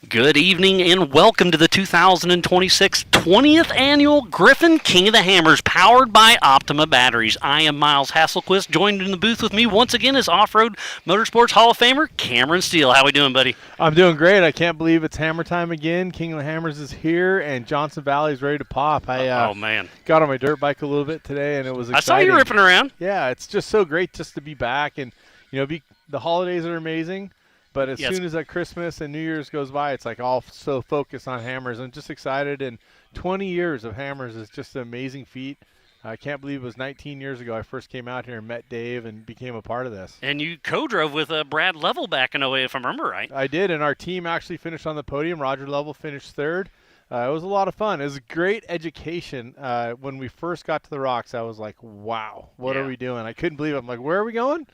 Good evening and welcome to the 2026 20th Annual Griffin King of the Hammers, powered by Optima Batteries. I am Miles Hasselquist. Joined in the booth with me once again is Off-Road Motorsports Hall of Famer Cameron Steele. How we doing, buddy? I'm doing great. I can't believe it's hammer time again. King of the Hammers is here, and Johnson Valley is ready to pop. I oh, man. got on my dirt bike a little bit today, and it was exciting. I saw you ripping around. Yeah, it's just so great just to be back, and the holidays are amazing. But as soon as that Christmas and New Year's goes by, it's like all so focused on hammers. I'm just excited, and 20 years of hammers is just an amazing feat. I can't believe it was 19 years ago I first came out here and met Dave and became a part of this. And you co-drove with Brad Lovell back in 08, if I remember right. I did, and our team actually finished on the podium. Roger Lovell finished third. It was a lot of fun. It was a great education. When we first got to the rocks, I was like, wow, what are we doing? I couldn't believe it. I'm like, where are we going?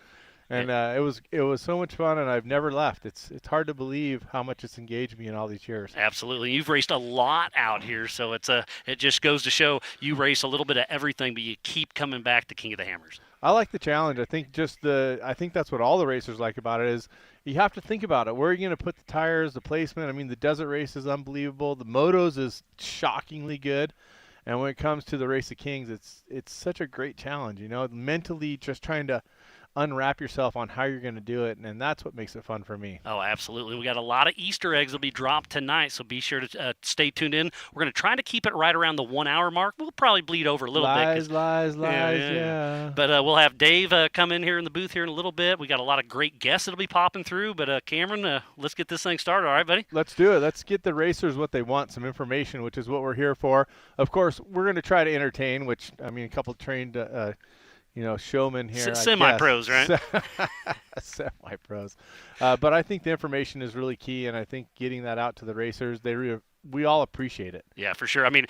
And it was so much fun, and I've never left. It's hard to believe how much it's engaged me in all these years. Absolutely. You've raced a lot out here, so it just goes to show you race a little bit of everything, but you keep coming back to King of the Hammers. I like the challenge. I think that's what all the racers like about it is you have to think about it. Where are you going to put the tires, the placement? I mean, the desert race is unbelievable. The Motos is shockingly good. And when it comes to the Race of Kings, it's such a great challenge, mentally just trying to unwrap yourself on how you're going to do it, and that's what makes it fun for me. Oh, absolutely. We got a lot of Easter eggs that'll be dropped tonight, so be sure to stay tuned in. We're going to try to keep it right around the 1 hour mark. We'll probably bleed over a little bit. Lies, yeah. But we'll have Dave come in here in the booth here in a little bit. We got a lot of great guests that'll be popping through, but Cameron, let's get this thing started. All right, buddy? Let's do it. Let's get the racers what they want, some information, which is what we're here for. Of course, we're going to try to entertain, which, I mean, a couple trained showmen here. Semi-pros, right? Semi-pros. But I think the information is really key, and I think getting that out to the racers, we all appreciate it. Yeah, for sure. I mean,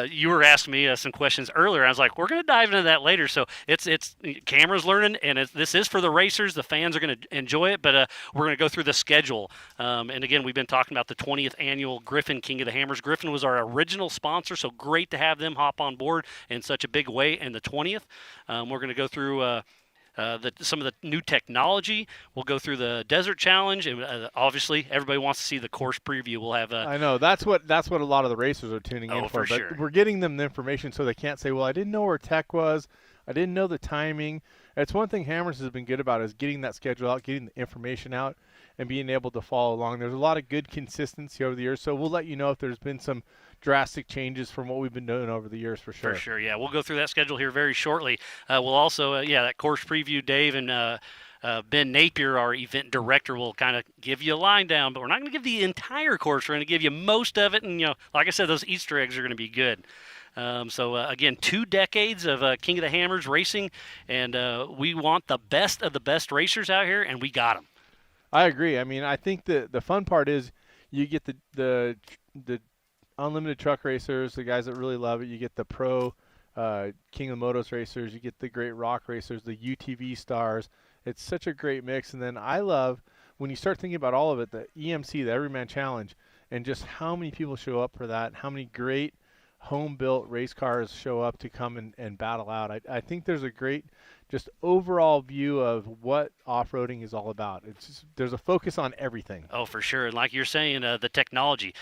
you were asking me some questions earlier. I was like, we're going to dive into that later. So it's Cameron's learning, and this is for the racers. The fans are going to enjoy it, but we're going to go through the schedule. And again, we've been talking about the 20th annual Griffin King of the Hammers. Griffin was our original sponsor, so great to have them hop on board in such a big way. And the 20th, we're going to go through some of the new technology. We'll go through the Desert Challenge, and obviously everybody wants to see the course preview. We'll have. I know that's what a lot of the racers are tuning in for. But sure. We're getting them the information so they can't say, "Well, I didn't know where tech was. I didn't know the timing." It's one thing Hammers has been good about is getting that schedule out, getting the information out, and being able to follow along. There's a lot of good consistency over the years, so we'll let you know if there's been some drastic changes from what we've been doing over the years for sure. For sure, yeah. We'll go through that schedule here very shortly. We'll also, that course preview, Dave and Ben Napier, our event director, will kind of give you a line down, but we're not going to give the entire course. We're going to give you most of it, and, like I said, those Easter eggs are going to be good. Again, 2 decades of King of the Hammers racing, and we want the best of the best racers out here, and we got them. I agree. I mean, I think the fun part is you get the unlimited truck racers, the guys that really love it. You get the pro King of the Motos racers. You get the great rock racers, the UTV stars. It's such a great mix. And then I love when you start thinking about all of it, the EMC, the Everyman Challenge, and just how many people show up for that, how many great home-built race cars show up to come and battle out. I think there's a great just overall view of what off-roading is all about. There's a focus on everything. Oh, for sure. And like you're saying, the technology.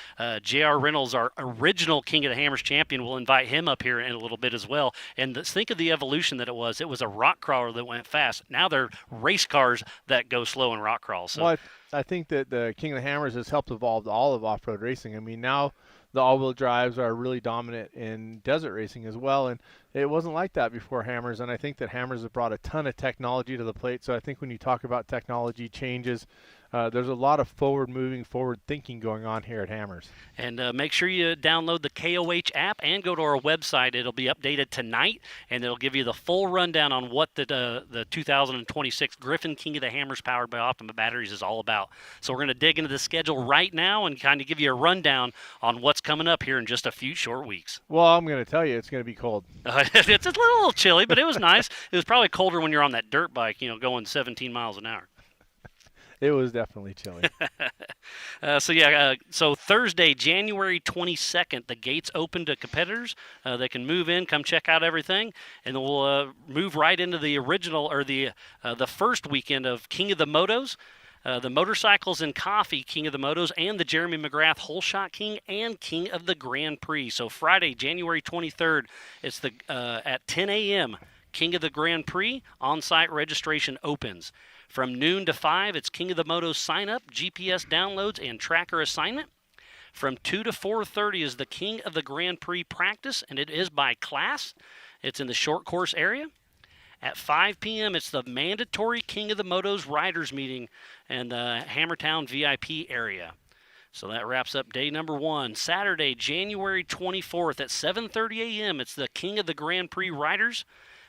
J.R. Reynolds, our original King of the Hammers champion, we'll invite him up here in a little bit as well. And think of the evolution that it was. It was a rock crawler that went fast. Now they're race cars that go slow in rock crawls. So. Well, I think that the King of the Hammers has helped evolve all of off-road racing. I mean, now the all-wheel drives are really dominant in desert racing as well, and it wasn't like that before Hammers, and I think that Hammers have brought a ton of technology to the plate. So I think when you talk about technology changes, there's a lot of forward-moving, forward-thinking going on here at Hammers. And make sure you download the KOH app and go to our website. It'll be updated tonight, and it'll give you the full rundown on what the 2026 Griffin King of the Hammers powered by Optima Batteries is all about. So we're going to dig into the schedule right now and kind of give you a rundown on what's coming up here in just a few short weeks. Well, I'm going to tell you, it's going to be cold. It's a little chilly, but it was nice. It was probably colder when you're on that dirt bike, going 17 miles an hour. It was definitely chilly. So Thursday, January 22nd, the gates open to competitors. They can move in, come check out everything, and then we'll move right into the original or the first weekend of King of the Motos. The Motorcycles and Coffee King of the Motos, and the Jeremy McGrath Holeshot King and King of the Grand Prix. So Friday, January 23rd, it's at 10 a.m., King of the Grand Prix. On-site registration opens. From noon to 5, it's King of the Motos sign-up, GPS downloads, and tracker assignment. From 2 to 4:30 is the King of the Grand Prix practice, and it is by class. It's in the short course area. At 5 p.m., it's the mandatory King of the Motos Riders meeting in the Hammertown VIP area. So that wraps up day number 1. Saturday, January 24th at 7:30 a.m., it's the King of the Grand Prix Riders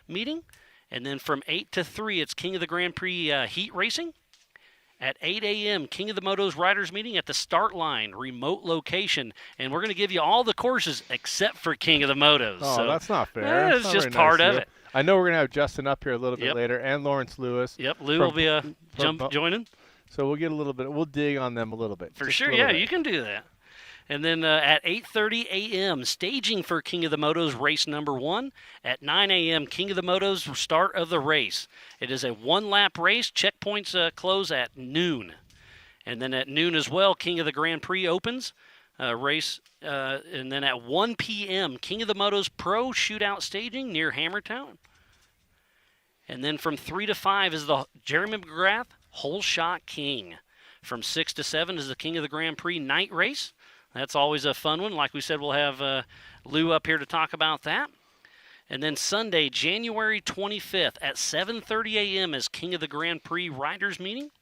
meeting. And then from 8 to 3, it's King of the Grand Prix heat racing. At 8 a.m., King of the Motos Riders meeting at the start line, remote location. And we're going to give you all the courses except for King of the Motos. Oh, so, that's not fair. It's just part of it. I know we're going to have Justin up here a little bit later, and Lawrence Lewis. Yep, Lou will be joining. So we'll get we'll dig on them a little bit. For sure, yeah, you can do that. And then at 8:30 a.m., staging for King of the Motos race number 1. At 9 a.m., King of the Motos start of the race. It is a one-lap race. Checkpoints close at noon. And then at noon as well, King of the Grand Prix opens race. And then at 1 p.m., King of the Motos Pro Shootout staging near Hammertown. And then from 3 to 5 is the Jeremy McGrath Holeshot King. From 6 to 7 is the King of the Grand Prix night race. That's always a fun one. Like we said, we'll have Lou up here to talk about that. And then Sunday, January 25th at 7:30 a.m. is King of the Grand Prix Riders meeting.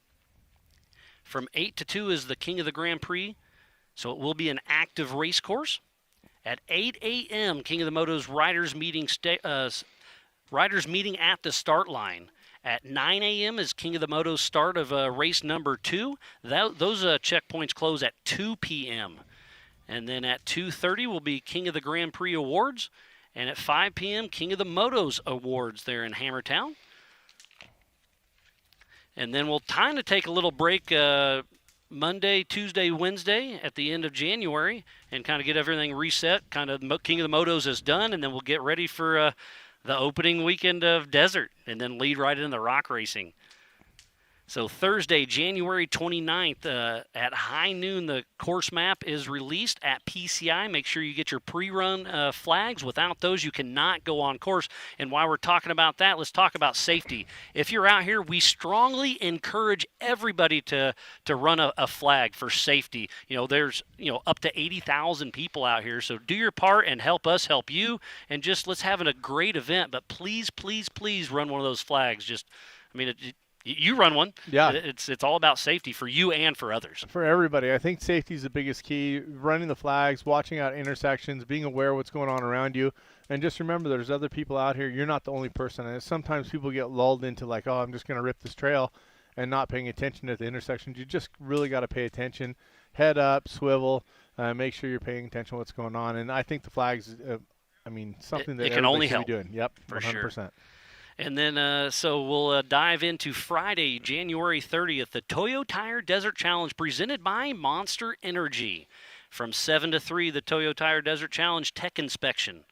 From 8 to 2 is the King of the Grand Prix. So it will be an active race course. At 8 a.m., King of the Motos Riders meeting at the start line. At 9 a.m. is King of the Motos start of race number 2. Those checkpoints close at 2 p.m. And then at 2:30 will be King of the Grand Prix Awards. And at 5 p.m., King of the Motos Awards there in Hammertown. And then we'll kind of take a little break Monday, Tuesday, Wednesday at the end of January and kind of get everything reset. Kind of King of the Motos is done, and then we'll get ready for the opening weekend of Desert and then lead right into rock racing. So Thursday, January 29th, at high noon, the course map is released at PCI. Make sure you get your pre-run flags. Without those, you cannot go on course. And while we're talking about that, let's talk about safety. If you're out here, we strongly encourage everybody to run a flag for safety. There's up to 80,000 people out here, so do your part and help us help you. And just let's have a great event. But please, please, please run one of those flags. You run one. Yeah. It's all about safety for you and for others. For everybody. I think safety is the biggest key. Running the flags, watching out intersections, being aware of what's going on around you. And just remember, there's other people out here. You're not the only person. And sometimes people get lulled into like, oh, I'm just going to rip this trail and not paying attention at the intersections. You just really got to pay attention. Head up, swivel, make sure you're paying attention to what's going on. And I think the flags, something that it can only help. Be doing. Yep, for 100%. Sure. And then, so we'll dive into Friday, January 30th, the Toyo Tire Desert Challenge presented by Monster Energy. From 7 to 3, the Toyo Tire Desert Challenge Tech Inspection.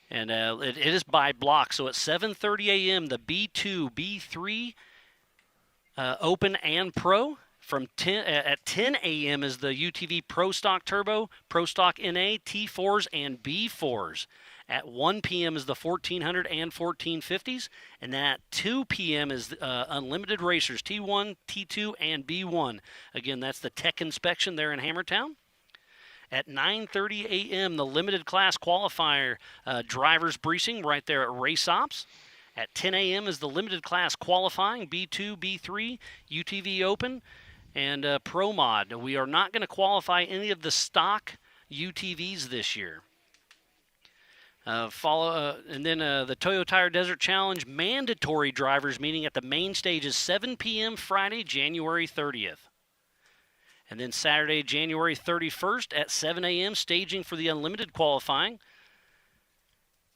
And it is by block. So at 7:30 a.m., the B2, B3, Open and Pro. At 10 a.m. is the UTV Pro Stock Turbo, Pro Stock NA, T4s, and B4s. At 1 p.m. is the 1400 and 1450s. And then at 2 p.m. is Unlimited Racers, T1, T2, and B1. Again, that's the tech inspection there in Hammertown. At 9:30 a.m., the limited class qualifier drivers briefing right there at Race Ops. At 10 a.m. is the limited class qualifying, B2, B3, UTV Open, and Pro Mod. We are not going to qualify any of the stock UTVs this year. And then the Toyo Tire Desert Challenge mandatory drivers meeting at the main stage is 7 p.m. Friday, January 30th. And then Saturday, January 31st at 7 a.m. staging for the unlimited qualifying.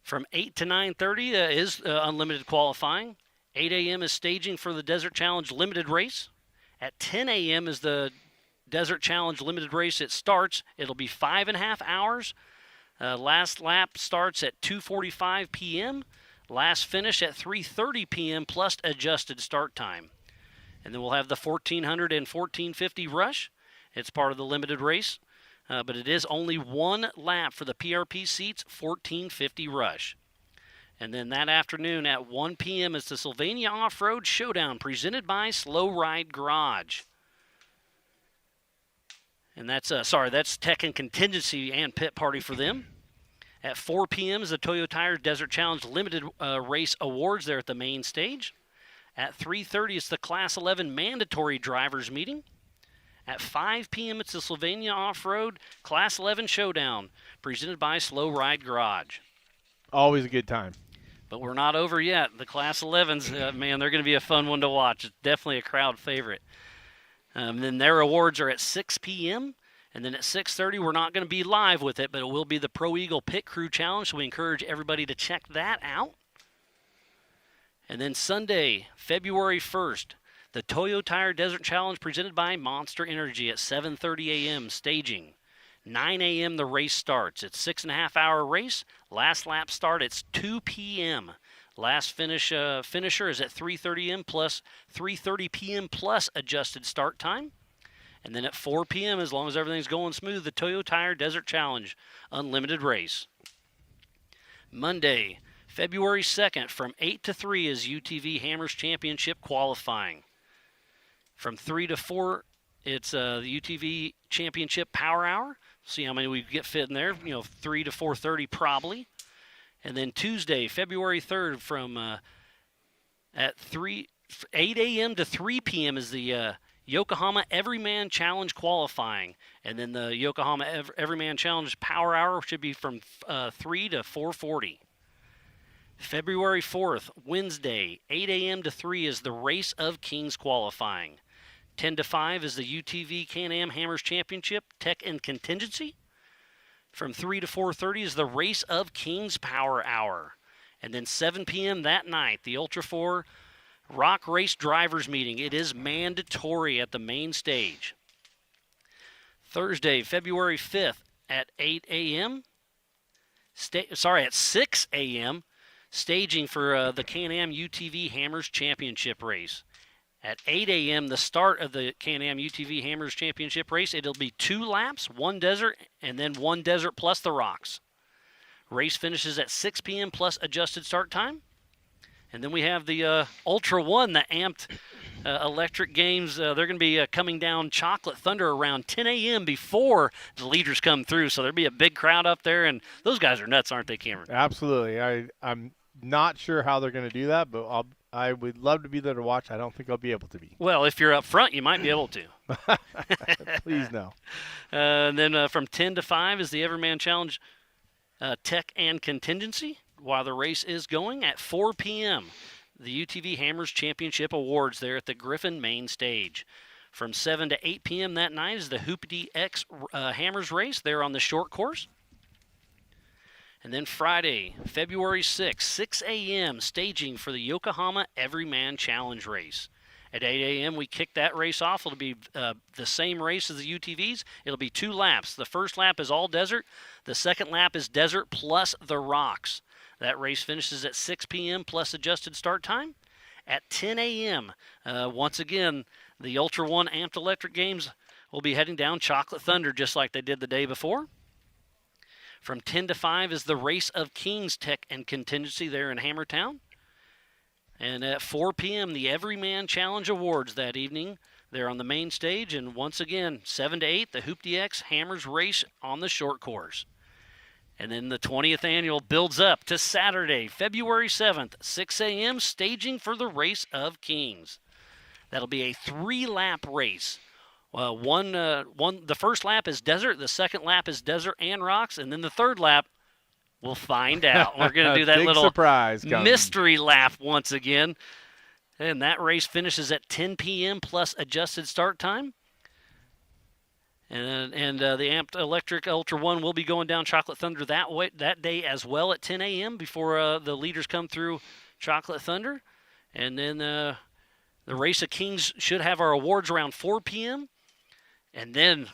From 8 to 9:30 is unlimited qualifying. 8 a.m. is staging for the Desert Challenge limited race. At 10 a.m. is the Desert Challenge limited race. It starts. It'll be 5.5 hours. Last lap starts at 2:45 p.m. Last finish at 3:30 p.m. plus adjusted start time. And then we'll have the 1400 and 1450 rush. It's part of the limited race, but it is only one lap for the PRP seats 1450 rush. And then that afternoon at 1 p.m. is the Sylvania Off-Road Showdown presented by Slow Ride Garage. And that's Tech and Contingency and Pit Party for them. At 4 p.m. is the Toyo Tires Desert Challenge Limited Race Awards there at the main stage. At 3:30, it's the Class 11 Mandatory Drivers Meeting. At 5 p.m., it's the Sylvania Off-Road Class 11 Showdown, presented by Slow Ride Garage. Always a good time. But we're not over yet. The Class 11s, man, they're going to be a fun one to watch. It's definitely a crowd favorite. Then their awards are at 6 p.m., and then at 6:30, we're not going to be live with it, but it will be the Pro Eagle Pit Crew Challenge, so we encourage everybody to check that out. And then Sunday, February 1st, the Toyo Tire Desert Challenge presented by Monster Energy at 7:30 a.m. staging. 9 a.m. the race starts. It's 6.5-hour race. Last lap start, it's 2 p.m. Last finisher is at 3:30 a.m. plus 3:30 p.m. plus adjusted start time. And then at 4 p.m., as long as everything's going smooth, the Toyo Tire Desert Challenge Unlimited Race. Monday, February 2nd, from 8 to 3 is UTV Hammers Championship qualifying. From 3 to 4, it's the UTV Championship Power Hour. See how many we get fit in there, 3 to 4:30 probably. And then Tuesday, February 3rd, from 8 a.m. to 3 p.m. is the Yokohama Everyman Challenge qualifying. And then the Yokohama Everyman Challenge Power Hour should be from 3 to 4:40. February 4th, Wednesday, 8 a.m. to 3 is the Race of Kings qualifying. 10 to 5 is the UTV Can-Am Hammers Championship Tech and Contingency. From 3 to 4:30 is the Race of Kings Power Hour. And then 7 p.m. that night, the Ultra 4 Rock Race Drivers Meeting. It is mandatory at the main stage. Thursday, February 5th at 8 a.m. At 6 a.m. staging for the Can-Am UTV Hammers Championship race. At 8 a.m., the start of the Can-Am UTV Hammers Championship race. It'll be 2 laps, 1 desert, and then 1 desert plus the rocks. Race finishes at 6 p.m. plus adjusted start time. And then we have the Ultra One, the amped electric games. They're going to be coming down Chocolate Thunder around 10 a.m. before the leaders come through. So there'll be a big crowd up there, and those guys are nuts, aren't they, Cameron? Absolutely. I'm not sure how they're going to do that, but I would love to be there to watch. I don't think I'll be able to be. Well, if you're up front, you might be able to. Please no. And then from 10 to 5 is the Everman Challenge Tech and Contingency. While the race is going, at 4 p.m., the UTV Hammers Championship Awards there at the Griffin main stage. From 7 to 8 p.m. that night is the Hoopty X Hammers race there on the short course. And then Friday, February 6th, 6 a.m., staging for the Yokohama Everyman Challenge race. At 8 a.m., we kick that race off. It'll be the same race as the UTVs. It'll be 2 laps. The first lap is all desert. The second lap is desert plus the rocks. That race finishes at 6 p.m. plus adjusted start time. At 10 a.m., once again, the Ultra One Amped Electric Games will be heading down Chocolate Thunder just like they did the day before. From 10 to 5 is the Race of Kings Tech and Contingency there in Hammertown. And at 4 p.m., the Everyman Challenge Awards that evening. They're on the main stage. And once again, 7 to 8, the Hoopty X Hammers race on the short course. And then the 20th annual builds up to Saturday, February 7th, 6 a.m., staging for the Race of Kings. That'll be a 3-lap race. The first lap is desert, the second lap is desert and rocks, and then the third lap, we'll find out. We're going to do that Big little surprise mystery lap once again. And that race finishes at 10 p.m. plus adjusted start time. And the Amped Electric Ultra One will be going down Chocolate Thunder that day as well at 10 a.m. before the leaders come through Chocolate Thunder. And then the Race of Kings should have our awards around 4 p.m. And then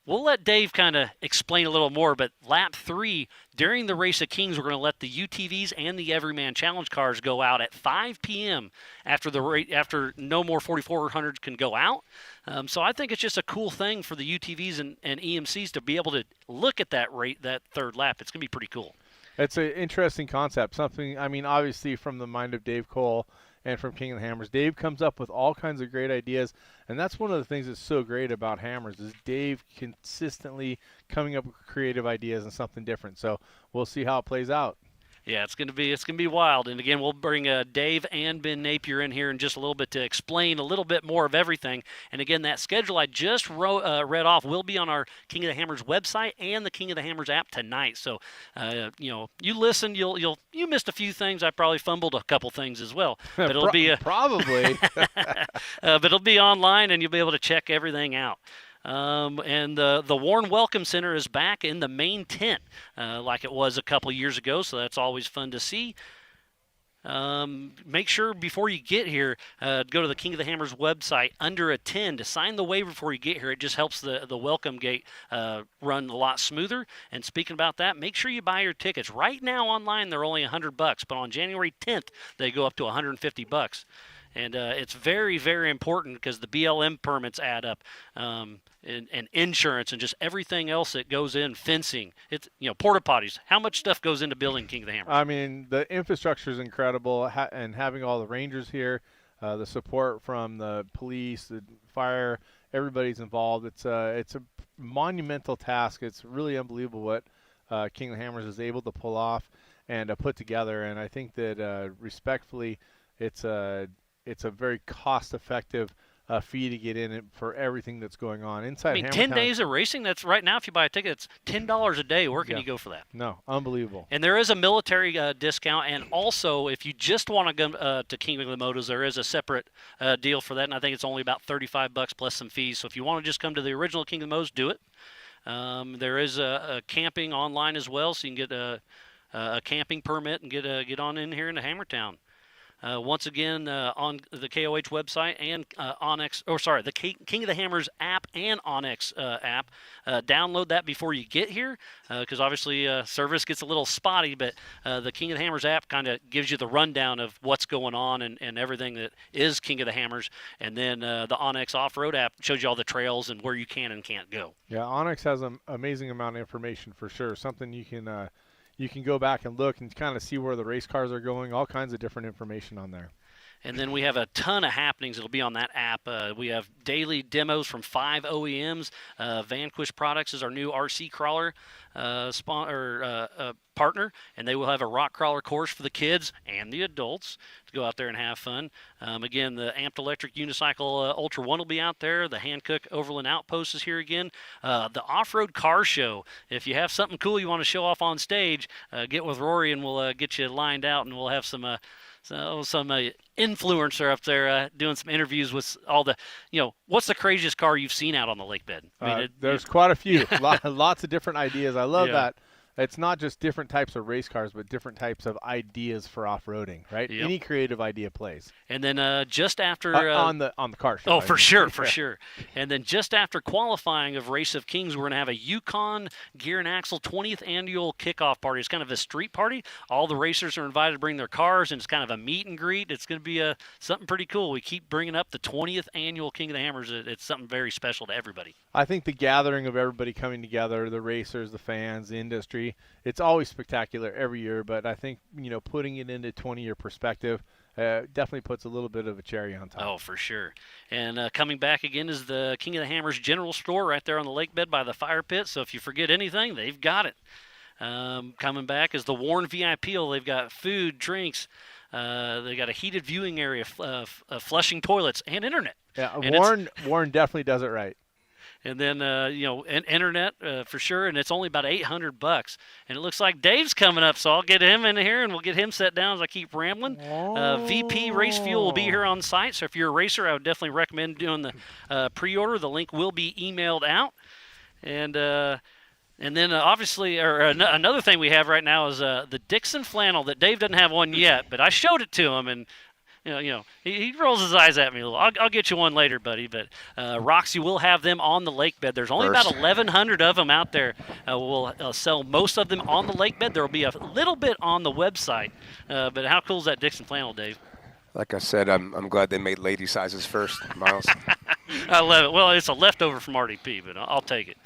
we'll let Dave kind of explain a little more, but lap 3, during the Race of Kings, we're going to let the UTVs and the Everyman Challenge cars go out at 5 p.m. after no more 4400s can go out. So I think it's just a cool thing for the UTVs and EMCs to be able to look at that third lap. It's going to be pretty cool. It's an interesting concept. Something, I mean, obviously from the mind of Dave Cole and from King of the Hammers, Dave comes up with all kinds of great ideas, and that's one of the things that's so great about Hammers is Dave consistently coming up with creative ideas and something different. So we'll see how it plays out. Yeah, it's gonna be wild. And again, we'll bring Dave and Ben Napier in here in just a little bit to explain a little bit more of everything. And again, that schedule I just read off will be on our King of the Hammers website and the King of the Hammers app tonight. So, you listened, you missed a few things. I probably fumbled a couple things as well, but it'll be probably. but it'll be online, and you'll be able to check everything out. And the Warren Welcome Center is back in the main tent like it was a couple years ago, so that's always fun to see. Make sure before you get here, go to the King of the Hammers website under attend to sign the waiver before you get here. It just helps the welcome gate run a lot smoother. And speaking about that, make sure you buy your tickets. Right now online, they're only $100, but on January 10th, they go up to $150. And it's very, very important because the BLM permits add up, and insurance and just everything else that goes in, fencing. It's porta potties. How much stuff goes into building King of the Hammers? I mean, the infrastructure is incredible, and having all the rangers here, the support from the police, the fire, everybody's involved. It's a monumental task. It's really unbelievable what King of the Hammers is able to pull off and put together. And I think that respectfully, it's a very cost-effective fee to get in for everything that's going on inside. I mean, Hammertown. 10 days of racing. That's right now. If you buy a ticket, it's $10 a day. Where can you go for that? No, unbelievable. And there is a military discount, and also if you just want to go to King of the Motos, there is a separate deal for that, and I think it's only about $35 plus some fees. So if you want to just come to the original King of the Motos, do it. There is a camping online as well, so you can get a camping permit and get on in here into Hammertown. Once again, on the KOH website and the King of the Hammers app and Onyx app. Download that before you get here, because obviously service gets a little spotty, but the King of the Hammers app kind of gives you the rundown of what's going on and everything that is King of the Hammers. And then the Onyx off-road app shows you all the trails and where you can and can't go. Yeah, Onyx has an amazing amount of information for sure. Something you can go back and look and kind of see where the race cars are going, all kinds of different information on there. And then we have a ton of happenings that'll be on that app. We have daily demos from 5 OEMs. Vanquish Products is our new RC crawler partner, and they will have a rock crawler course for the kids and the adults to go out there and have fun. Again, the Amped Electric Unicycle Ultra 1 will be out there. The Hankook Overland Outpost is here again. The Off-Road Car Show. If you have something cool you want to show off on stage, get with Rory and we'll get you lined out, and we'll have some influencer up there doing some interviews with all the, what's the craziest car you've seen out on the lake bed? I mean, there's quite a few, lots of different ideas. I love that. It's not just different types of race cars, but different types of ideas for off-roading, right? Yep. Any creative idea plays. And then just after on the car show. Oh, for sure. And then just after qualifying of Race of Kings, we're going to have a Yukon Gear and Axle 20th annual kickoff party. It's kind of a street party. All the racers are invited to bring their cars, and it's kind of a meet and greet. It's going to be something pretty cool. We keep bringing up the 20th annual King of the Hammers. It's something very special to everybody. I think the gathering of everybody coming together, the racers, the fans, the industry, it's always spectacular every year, but I think, putting it into 20-year perspective definitely puts a little bit of a cherry on top. Oh, for sure. And coming back again is the King of the Hammers General Store right there on the lake bed by the fire pit, so if you forget anything, they've got it. Coming back is the Warren VIP. They've got food, drinks. They got a heated viewing area, flushing toilets, and internet. Yeah, Warren definitely does it right. And then, internet for sure, and it's only about $800. And it looks like Dave's coming up, so I'll get him in here, and we'll get him set down as I keep rambling. VP Race Fuel will be here on site, so if you're a racer, I would definitely recommend doing the pre-order. The link will be emailed out. And then, obviously, another thing we have right now is the Dixon flannel that Dave doesn't have one yet, but I showed it to him, and he rolls his eyes at me a little. I'll get you one later, buddy. But Roxy will have them on the lake bed. There's only about 1,100 of them out there. We'll sell most of them on the lake bed. There will be a little bit on the website. But how cool is that Dixon flannel, Dave? Like I said, I'm glad they made lady sizes first, Miles. I love it. Well, it's a leftover from RDP, but I'll take it.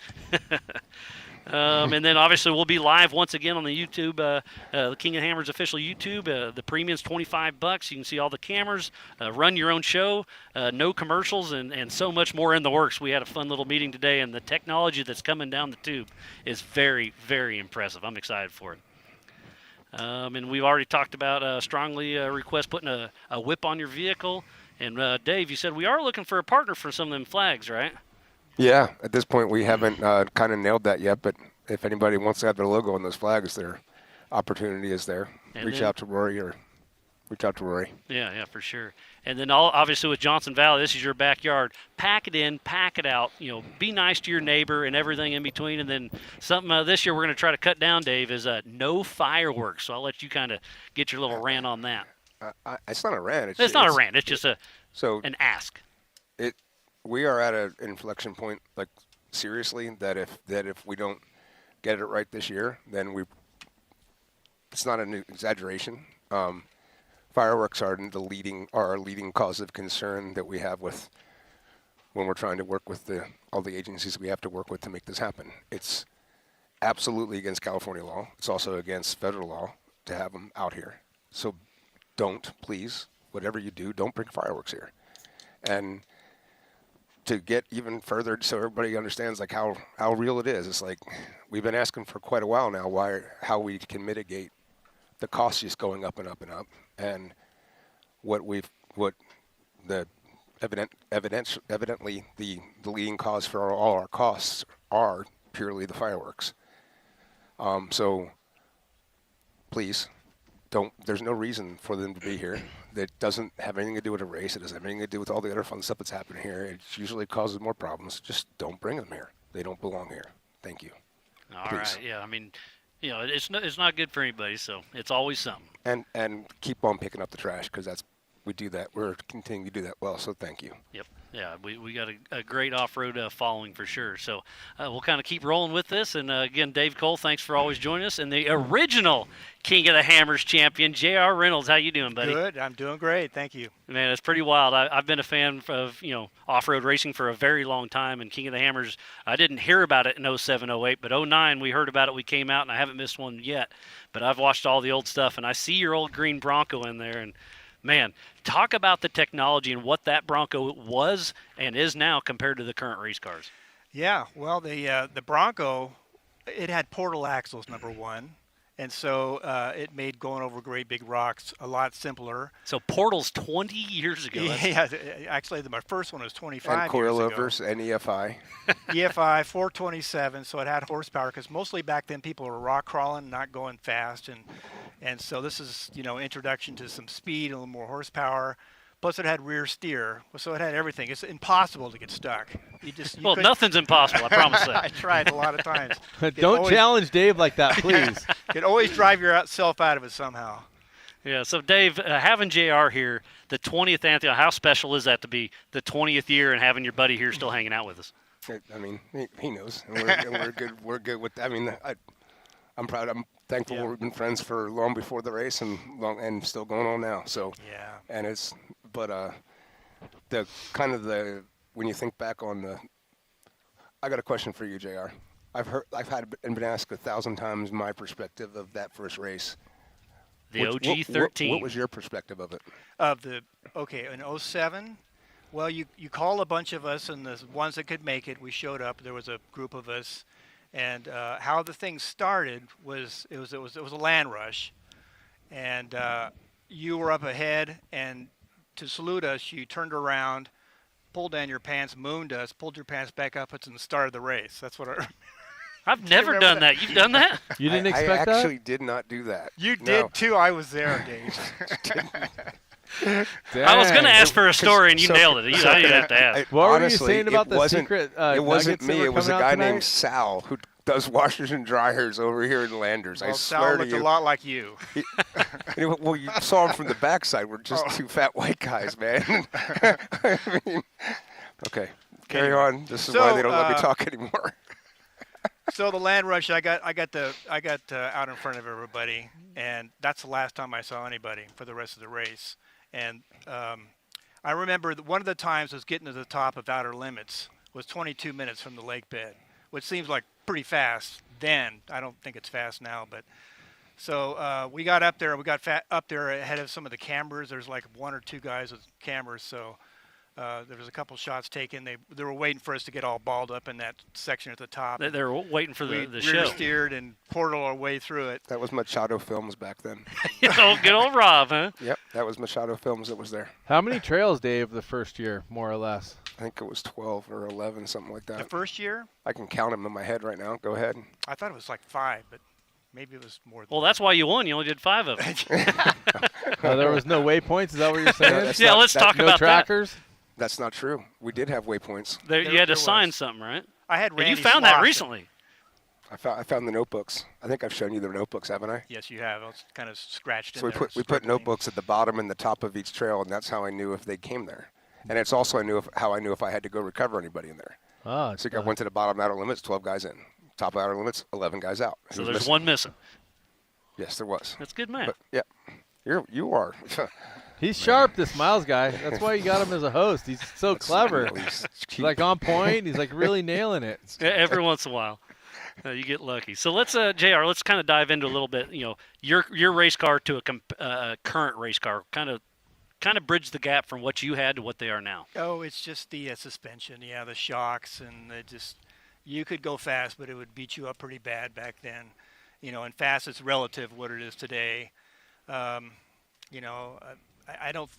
And then obviously we'll be live once again on the YouTube, the King of Hammers official YouTube. The premium's $25. You can see all the cameras, run your own show, no commercials, and so much more in the works. We had a fun little meeting today, and the technology that's coming down the tube is very, very impressive. I'm excited for it. And we've already talked about strongly request putting a whip on your vehicle. And Dave, you said we are looking for a partner for some of them flags, right? Yeah, at this point we haven't kind of nailed that yet, but if anybody wants to have their logo on those flags, their opportunity is there. Reach out to Rory. Yeah, for sure. And then obviously with Johnson Valley, this is your backyard. Pack it in, pack it out. Be nice to your neighbor and everything in between. And then something this year we're going to try to cut down, Dave, is no fireworks. So I'll let you kind of get your little rant on that. It's not a rant. It's not a rant. It's just an ask. We are at an inflection point, like seriously, that if we don't get it right this year, then it's not an exaggeration. Fireworks are our leading cause of concern that we have with when we're trying to work with all the agencies we have to work with to make this happen. It's absolutely against California law. It's also against federal law to have them out here. So please, whatever you do, don't bring fireworks here. And to get even further, so everybody understands like how real it is. It's like we've been asking for quite a while now how we can mitigate the costs just going up and up and up, and evidently the leading cause for all our costs are purely the fireworks. So please there's no reason for them to be here. That doesn't have anything to do with a race. It doesn't have anything to do with all the other fun stuff that's happening here. It usually causes more problems. Just don't bring them here. They don't belong here. Thank you. All right. Yeah. I mean, it's not good for anybody. So it's always something. And keep on picking up the trash because we do that. We're continuing to do that well. So thank you. Yep. Yeah, we got a great off-road following for sure. So we'll kind of keep rolling with this. And again, Dave Cole, thanks for always joining us. And the original King of the Hammers champion, J.R. Reynolds. How you doing, buddy? Good. I'm doing great. Thank you. Man, it's pretty wild. I've been a fan of off-road racing for a very long time. And King of the Hammers, I didn't hear about it in 07, 08, but 09 we heard about it. We came out, and I haven't missed one yet. But I've watched all the old stuff, and I see your old green Bronco in there, and man, talk about the technology and what that Bronco was and is now compared to the current race cars. Yeah, well, the Bronco, it had portal axles, number one, and so it made going over great big rocks a lot simpler. So portals 20 years ago. Yeah, actually, my first one was 25 years ago. And coilovers and EFI. EFI 427, so it had horsepower because mostly back then people were rock crawling, not going fast, and so this is, introduction to some speed, a little more horsepower. Plus, it had rear steer, so it had everything. It's impossible to get stuck. Well, nothing's impossible, I promise that. I tried a lot of times. Don't challenge Dave like that, please. You can always drive yourself out of it somehow. Yeah, so Dave, having JR here, the 20th Anthony, how special is that to be the 20th year and having your buddy here still hanging out with us? I mean, he knows, and we're good. We're good with. I mean, I'm proud. I'm thankful. Yeah. We've been friends for long before the race and still going on now. So yeah, and it's the when you think back on I got a question for you, JR. I've been asked 1,000 times my perspective of that first race. The OG 13. What was your perspective of it? In 07. Well, you call a bunch of us, and the ones that could make it, we showed up. There was a group of us, and how the thing started was it was a land rush, and you were up ahead, and to salute us, you turned around, pulled down your pants, mooned us, pulled your pants back up, and started the race. That's what I remember. I've never done that. You've done that? You didn't expect that? I actually did not do that. You did too. I was there, Dave. I was going to ask for a story, and you nailed it. You didn't have to ask. What were you saying about the secret? It wasn't nuggets me. that were It was a coming guy out tonight? named Sal does washers and dryers over here in Landers. I Well, swear Sal to looked you. a lot like you. Anyway, well, you saw him from the backside. We're just two fat white guys, man. I mean, okay, carry on. This is why they don't let me talk anymore. So the land rush, I got out in front of everybody, and that's the last time I saw anybody for the rest of the race. And I remember one of the times was getting to the top of Outer Limits was 22 minutes from the lake bed, which seems like pretty fast then. I don't think it's fast now, but so we got up there. We got up there ahead of some of the cameras. There's like one or two guys with cameras, so. There was a couple shots taken. They were waiting for us to get all balled up in that section at the top. They were waiting for the rear show. steered and portal our way through it. That was Machado Films back then. Good old Rob, huh? Yep, that was Machado Films that was there. How many trails, Dave, the first year, more or less? I think it was 12 or 11, something like that. The first year? I can count them in my head right now. Go ahead. I thought it was like 5, but maybe it was more than Well, that's why you won. You only did 5 of them. There was no waypoints. Is that what you're saying? Yeah, let's talk No about trackers. That's not true. We did have waypoints. that. You had to There sign was. something, right? I had And Randy you found that Slauson. recently. I found the notebooks. I think I've shown you the notebooks, haven't I? Yes, you have. It's kind of scratched So in there. we put notebooks at the bottom and the top of each trail, and that's how I knew if they came there. And it's also how I knew if I had to go recover anybody in there. Oh, So I went to the bottom Outer Limits, 12 guys in. Top Outer Limits, 11 guys out. So Who's there's missing? one missing. Yes, there was. That's good, man. But yeah, you are. He's sharp, this Miles guy. That's why you got him as a host. He's so clever. He's He's like on point. He's like really nailing it. Every once in a while, you get lucky. So let's, Jr. Let's kind of dive into a little bit. Your race car to a current race car. Kind of bridge the gap from what you had to what they are now. Oh, it's just the suspension. Yeah, the shocks, and you could go fast, but it would beat you up pretty bad back then. And fast is relative what it is today. I don't,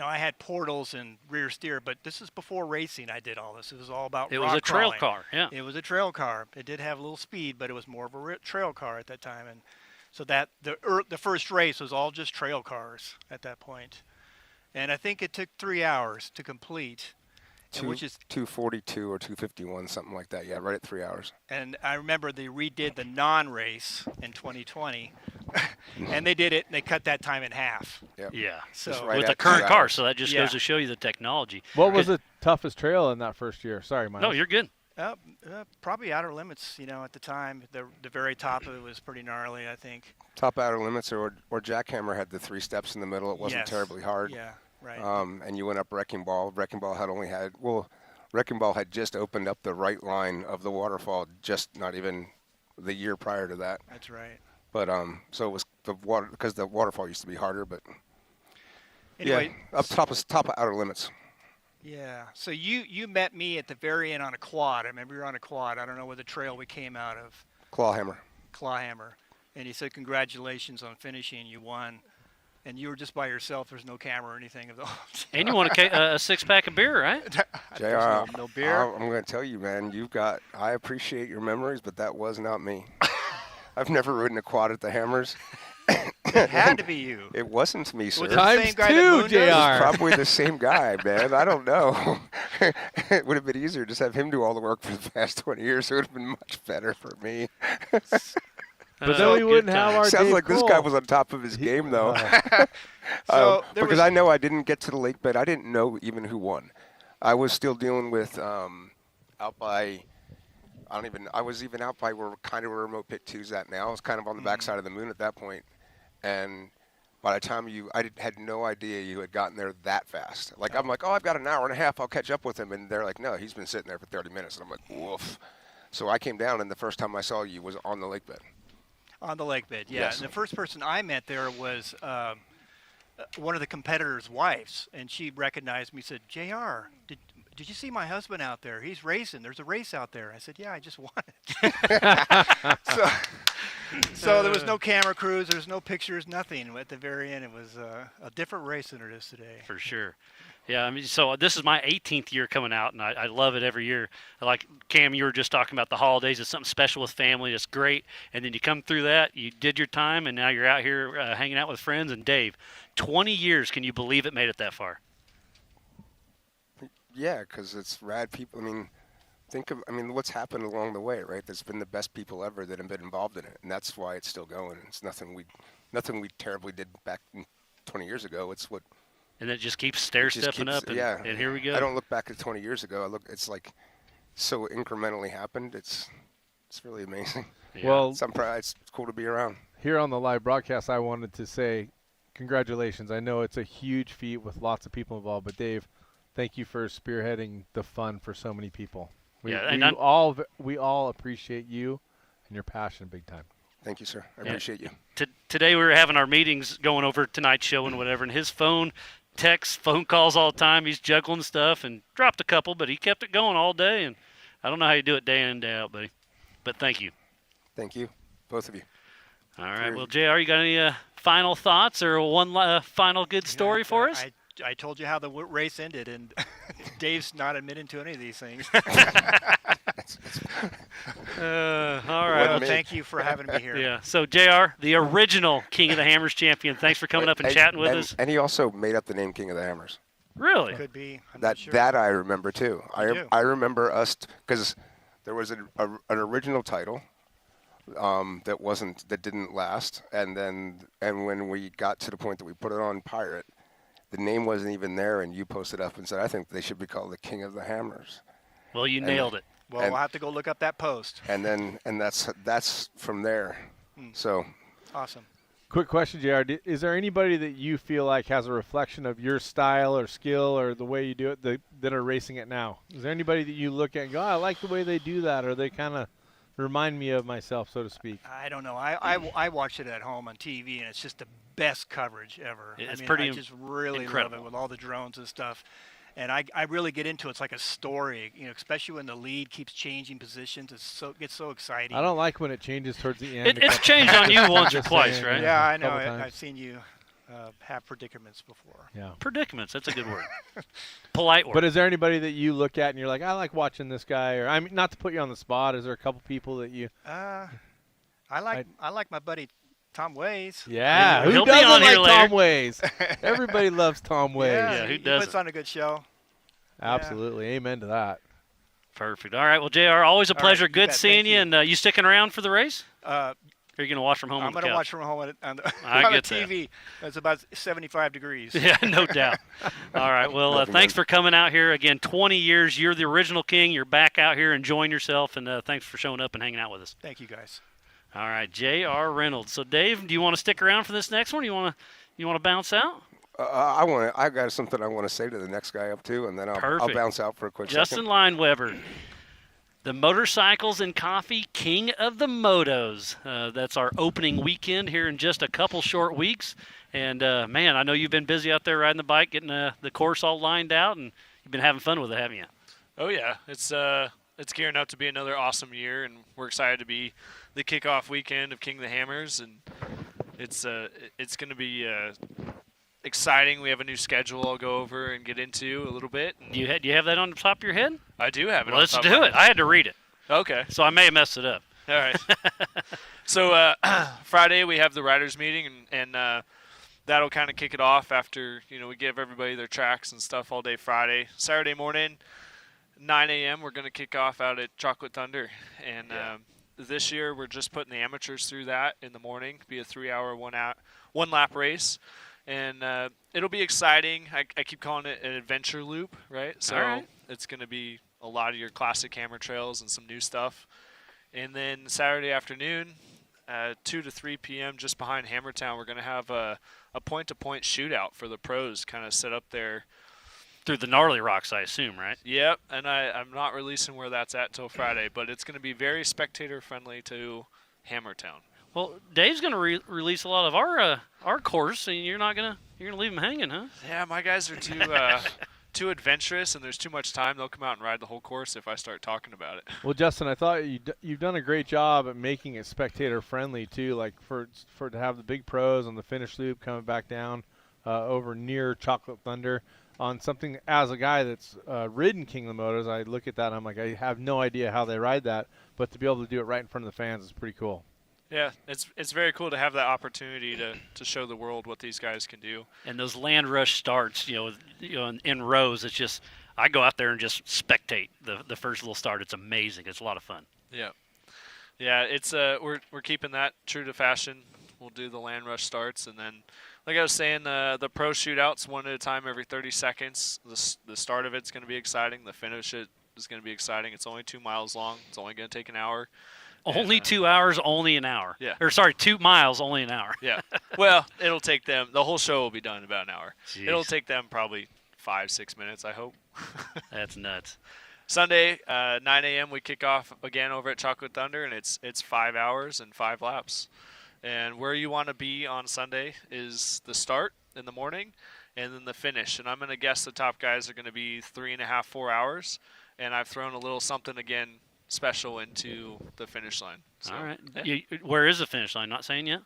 I had portals and rear steer, but this is before racing. I did all this. It was all about It rock was a trail crawling. car, yeah. It was a trail car. It did have a little speed, but it was more of a trail car at that time. And so that the first race was all just trail cars at that point. And I think it took 3 hours to complete, which is 242 or 251, something like that. Yeah, right at 3 hours. And I remember they redid the non-race in 2020, and they did it. They cut that time in half. Yep. Yeah. Just So right With the at current 2 car, hours. so that just Yeah. goes to show you the technology. What was the toughest trail in that first year? Sorry, Miles. No, you're good. Probably Outer Limits. At the time, the very top of it was pretty gnarly. I think. Top Outer Limits or Jackhammer had the 3 steps in the middle. It wasn't Yes. terribly hard. Yeah. Right. And you went up Wrecking Ball. Wrecking Ball Wrecking Ball had just opened up the right line of the waterfall, just not even the year prior to that. That's right. But so it was the water because the waterfall used to be harder. But Anyway, yeah, up top of Outer Limits. yeah. So you met me at the very end on a quad. I remember you were on a quad. I don't know what the trail we came out of. Clawhammer. Clawhammer. And he said, "Congratulations on finishing. You won." And you were just by yourself. There's no camera or anything of the. And you want a 6-pack of beer, right? JR, no beer. I'm going to tell you, man. I appreciate your memories, but that was not me. I've never ridden a quad at the Hammers. It had to be you. It wasn't me, sir. Was it Times the same guy two, that mooned us? JR. Probably the same guy, man. I don't know. It would have been easier to just have him do all the work for the past 20 years. It would have been much better for me. But then we good wouldn't have times. our Sounds Dave like this guy Cole. was on top of his game, though. So there because was- I know I didn't get to the lake bed. I didn't know even who won. I was still dealing with out by. I was even out by where kind of where remote pit 2's at now. I was kind of on the backside of the moon at that point, and by the time had no idea you had gotten there that fast. Like I'm like, oh, I've got an hour and a half. I'll catch up with him, and they're like, no, he's been sitting there for 30 minutes, and I'm like, woof. So I came down, and the first time I saw you was on the lake bed. On the lake bed, yeah. Yes. And the first person I met there was one of the competitors' wives, and she recognized me. Said, "JR, did you see my husband out there? He's racing. There's a race out there." I said, "Yeah, I just won it." so there was no camera crews, there was no pictures, nothing. At the very end, it was a different race than it is today. For sure. Yeah, I mean, so this is my 18th year coming out, and I love it every year. Like Cam, you were just talking about the holidays. It's something special with family. It's great. And then you come through that, you did your time, and now you're out here hanging out with friends. And Dave, 20 years, can you believe it made it that far? Yeah, because it's rad people. I mean, I mean, what's happened along the way, right? There's been the best people ever that have been involved in it, and that's why it's still going. It's nothing we terribly did back 20 years ago. It's what And it just keeps stair-stepping up, and, yeah. and here we go. I don't look back at 20 years ago. It's like so incrementally happened. It's really amazing. Yeah. Well, It's cool to be around. here on the live broadcast, I wanted to say congratulations. I know it's a huge feat with lots of people involved, but Dave, thank you for spearheading the fun for so many people. We all appreciate you and your passion big time. Thank you, sir. I appreciate you. Today we were having our meetings going over tonight's show and whatever, and his phone calls all the time. He's juggling stuff and dropped a couple, but he kept it going all day, and I don't know how you do it day in and day out, buddy. But thank you. Thank you, both of you. All right. Well, JR, you got any final thoughts or one final good story for us? I told you how the race ended, and Dave's not admitting to any of these things. All right. Well, thank you for having me here. Yeah. So, JR, the original King of the Hammers champion, thanks for coming up and chatting with us. And he also made up the name King of the Hammers. Really? Could be. I'm not sure. That I remember too. do. I remember us because there was an original title that didn't last, and when we got to the point that we put it on Pirate, the name wasn't even there, and you posted up and said, I think they should be called the King of the Hammers. Well, you nailed it. Well, we'll have to go look up that post. And that's from there. So Awesome. Quick question, JR. Is there anybody that you feel like has a reflection of your style or skill or the way you do it that are racing it now? Is there anybody that you look at and go, I like the way they do that, or they kind of remind me of myself, so to speak? I don't know. I watch it at home on TV, and it's just the best coverage ever. It's I pretty I just really incredible. love it with all the drones and stuff. And I really get into it. It's like a story, especially when the lead keeps changing positions. It gets so exciting. I don't like when it changes towards the end. It's changed on you once or Just twice, saying, right? Yeah, I know. Couple times. I've seen you have predicaments before. Yeah. Predicaments, that's a good word. Polite word. But is there anybody that you look at and you're like, I like watching this guy? Or I mean, not to put you on the spot, is there a couple people that you? I like my buddy Tom Ways. Yeah, He'll who be doesn't on like here later. Tom Ways? Everybody loves Tom Ways. Yeah, who he doesn't? puts on a good show. Absolutely, amen to that. Perfect. All right. Well, JR, always a All right, pleasure. you Good bet. seeing Thank you. you. And you sticking around for the race? Uh, Or are you going to watch from home I'm on the going to couch? watch from home on the I get that. TV. It's about 75 degrees. Yeah, no doubt. All right. Well, Nothing thanks good. for coming out here. Again, 20 years. You're the original king. You're back out here enjoying yourself. And thanks for showing up and hanging out with us. Thank you, guys. All right. J.R. Reynolds. So, Dave, do you want to stick around for this next one? You want to bounce out? I got something I want to say to the next guy up too, and then I'll Perfect. bounce out for a quick Justin second. Leineweber, the Motorcycles and Coffee King of the Motos. That's our opening weekend here in just a couple short weeks. And, man, I know you've been busy out there riding the bike, getting the course all lined out, and you've been having fun with it, haven't you? Oh yeah, it's gearing up to be another awesome year, and we're excited to be the kickoff weekend of King of the Hammers, and it's going to be exciting. We have a new schedule I'll go over and get into a little bit. Do you have that on the top of your head? I do have it. Well, on let's top of do my it. head. I had to read it, Okay. so I may have messed it up. All right. So Friday we have the riders meeting, and that'll kind of kick it off after we give everybody their tracks and stuff all day Friday. Saturday morning, 9 a.m. we're going to kick off out at Chocolate Thunder, and this year we're just putting the amateurs through that in the morning. Be a 3-hour, one lap race, and it'll be exciting. I keep calling it an adventure loop, right? So All right. it's going to be a lot of your classic hammer trails and some new stuff. And then Saturday afternoon, 2 to 3 p.m., just behind Hammertown, we're going to have a point-to-point shootout for the pros kind of set up there. Through the gnarly rocks, I assume, right? Yep, and I'm not releasing where that's at till Friday, but it's going to be very spectator-friendly to Hammertown. Well, Dave's going to release a lot of our course, and you're gonna leave them hanging, huh? Yeah, my guys are too adventurous, and there's too much time. They'll come out and ride the whole course if I start talking about it. Well, Justin, I thought you've done a great job at making it spectator friendly too. Like for to have the big pros on the finish loop coming back down over near Chocolate Thunder on something. As a guy that's ridden King of the Motos, I look at that and I'm like, I have no idea how they ride that, but to be able to do it right in front of the fans is pretty cool. Yeah, it's very cool to have that opportunity to show the world what these guys can do. And those land rush starts, in rows, it's just I go out there and just spectate the first little start. It's amazing. It's a lot of fun. Yeah. Yeah, it's we're keeping that true to fashion. We'll do the land rush starts, and then, like I was saying, the pro shootouts one at a time every 30 seconds. The start of it's going to be exciting. The finish is going to be exciting. It's only 2 miles long. It's only going to take an hour. Only 2 hours, only an hour. Yeah. Or sorry, 2 miles, only an hour. Yeah. Well, it'll take them. The whole show will be done in about an hour. Jeez. It'll take them probably 5-6 minutes, I hope. That's nuts. Sunday, 9 a.m. we kick off again over at Chocolate Thunder, and it's 5 hours and 5 laps. And where you want to be on Sunday is the start in the morning, and then the finish. And I'm going to guess the top guys are going to be 3.5, 4 hours. And I've thrown a little something again special into the finish line. So, All right. yeah. Where is the finish line? Not saying yet?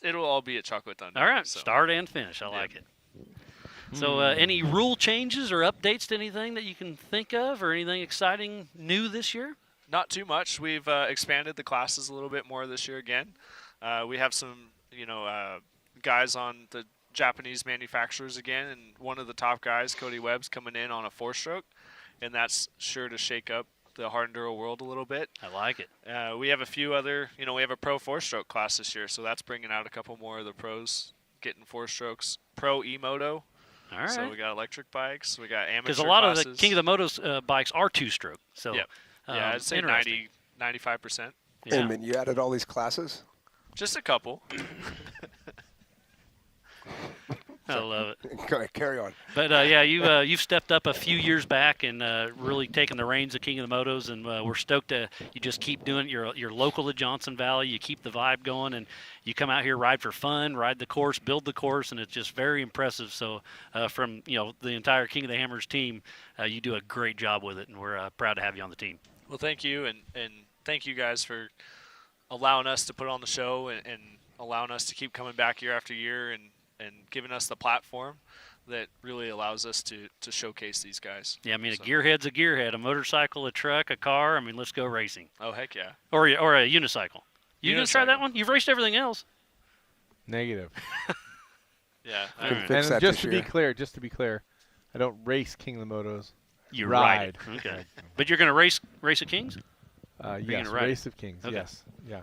It'll all be at Chocolate Thunder. All right. So. Start and finish. I like it. So any rule changes or updates to anything that you can think of, or anything exciting new this year? Not too much. We've expanded the classes a little bit more this year again. We have some, guys on the Japanese manufacturers again, and one of the top guys, Cody Webb's, coming in on a 4-stroke, and that's sure to shake up the hard enduro world a little bit. I like it. We have a few other, we have a pro 4-stroke class this year, so that's bringing out a couple more of the pros getting 4-strokes. Pro e-moto. All right. So we got electric bikes, we got amateur Because a lot classes. of the King of the Motos bikes are 2-stroke. So Yep. Yeah, I'd say interesting. 95%. Yeah. And then you added all these classes? Just a couple. I love it. Go ahead, carry on. But you've stepped up a few years back and really taken the reins of King of the Motos, and we're stoked to you just keep doing it. You're local to Johnson Valley. You keep the vibe going, and you come out here, ride for fun, ride the course, build the course, and it's just very impressive. So from the entire King of the Hammers team, you do a great job with it, and we're proud to have you on the team. Well, thank you, and thank you guys for allowing us to put on the show and allowing us to keep coming back year after year and giving us the platform that really allows us to showcase these guys. Yeah, I mean, a gearhead's a gearhead, a motorcycle, a truck, a car. I mean, let's go racing. Oh, heck yeah. Or a unicycle. You gonna try that one? You've raced everything else. Negative. Yeah. All right. Fix And that just this to year. be clear, I don't race King of the Motos. You ride. ride it. Okay. But you're gonna race of Kings? Yes, gonna ride it? Race of Kings. Okay. Yes. Yeah.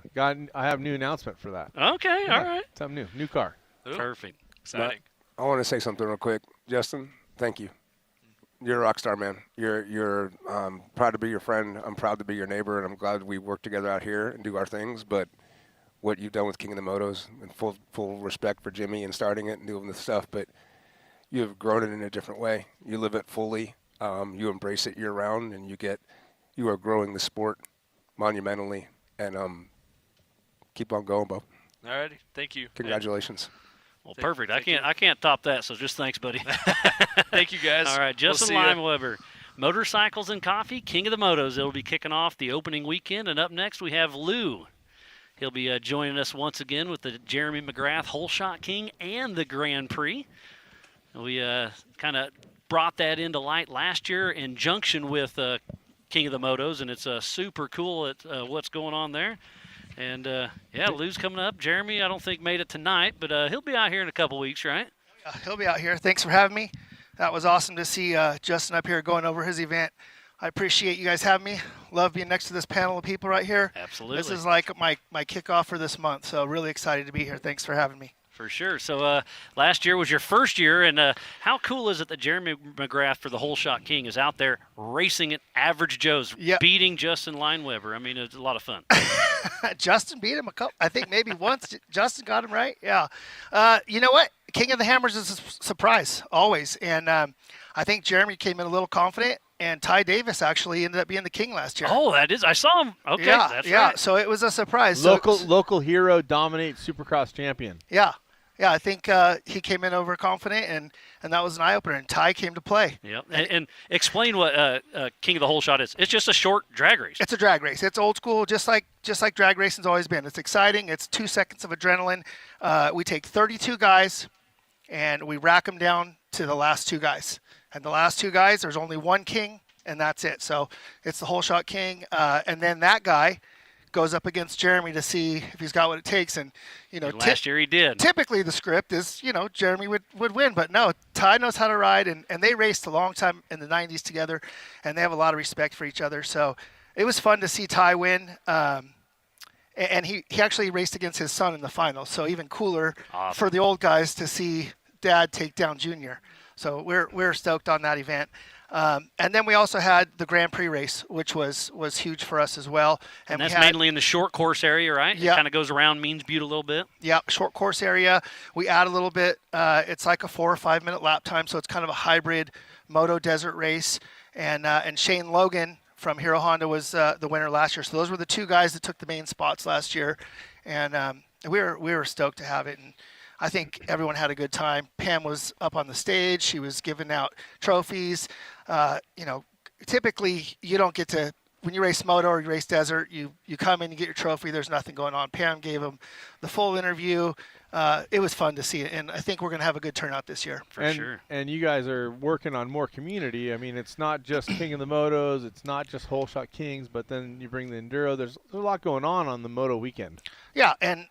I have a new announcement for that. Okay, Yeah, all right. Something new car. Ooh, Perfect. exciting. I want to say something real quick. Justin, thank you. You're a rock star, man. You're proud to be your friend. I'm proud to be your neighbor, and I'm glad we work together out here and do our things. But what you've done with King of the Motos, and full respect for Jimmy and starting it and doing this stuff, but you have grown it in a different way. You live it fully. You embrace it year-round, and you are growing the sport monumentally. And keep on going, Bo. All righty. Thank you. Congratulations. Well, Thank- perfect. thank you. I can't top that. So just thanks, buddy. Thank you, guys. All right, We'll Justin see ya. Leineweber, Motorcycles and Coffee, King of the Motos. It'll be kicking off the opening weekend, and up next we have Lou. He'll be joining us once again with the Jeremy McGrath Holeshot King and the Grand Prix. We kind of brought that into light last year in junction with King of the Motos, and it's super cool at what's going on there. And, Lou's coming up. Jeremy, I don't think made it tonight, but he'll be out here in a couple weeks, right? He'll be out here. Thanks for having me. That was awesome to see Justin up here going over his event. I appreciate you guys having me. Love being next to this panel of people right here. Absolutely. This is like my kickoff for this month, so really excited to be here. Thanks for having me. For sure. So last year was your first year, and how cool is it that Jeremy McGrath for the Holeshot King is out there racing at Average Joe's, Yep. beating Justin Leineweber? I mean, it's a lot of fun. Justin beat him a couple. I think maybe once. Justin got him right. Yeah. You know what? King of the Hammers is a surprise always, and I think Jeremy came in a little confident, and Ty Davis actually ended up being the king last year. Oh, that is. I saw him. Okay, yeah, that's yeah. right. So it was a surprise. Local hero dominates Supercross champion. Yeah. Yeah, I think he came in overconfident, and that was an eye-opener, and Ty came to play. Yep. And explain what King of the Holeshot is. It's just a short drag race. It's a drag race. It's old school, just like drag racing's always been. It's exciting. It's 2 seconds of adrenaline. We take 32 guys, and we rack them down to the last 2 guys. And the last 2 guys, there's only one king, and that's it. So it's the Holeshot King, and then that guy goes up against Jeremy to see if he's got what it takes. And, last year he did. Typically the script is, Jeremy would win. But no, Ty knows how to ride. And they raced a long time in the 90s together. And they have a lot of respect for each other. So it was fun to see Ty win. And he actually raced against his son in the final. So even cooler for the old guys to see Dad take down Junior. So we're stoked on that event. And then we also had the Grand Prix race, which was huge for us as well. And that's mainly in the short course area, right? Yeah. It kind of goes around Means Butte a little bit. Yeah, short course area. We add a little bit. It's like a 4 or 5 minute lap time, so it's kind of a hybrid moto desert race. And Shane Logan from Hero Honda was the winner last year. So those were the two guys that took the main spots last year. And we were stoked to have it. And I think everyone had a good time. Pam was up on the stage. She was giving out trophies. Typically you don't get to, when you race moto or you race desert, you come in, you get your trophy. There's nothing going on. Pam gave them the full interview. It was fun to see it, and I think we're going to have a good turnout this year. For sure. And you guys are working on more community. I mean, it's not just King of the Motos. It's not just Holeshot Kings, but then you bring the Enduro. There's a lot going on the moto weekend. Yeah, and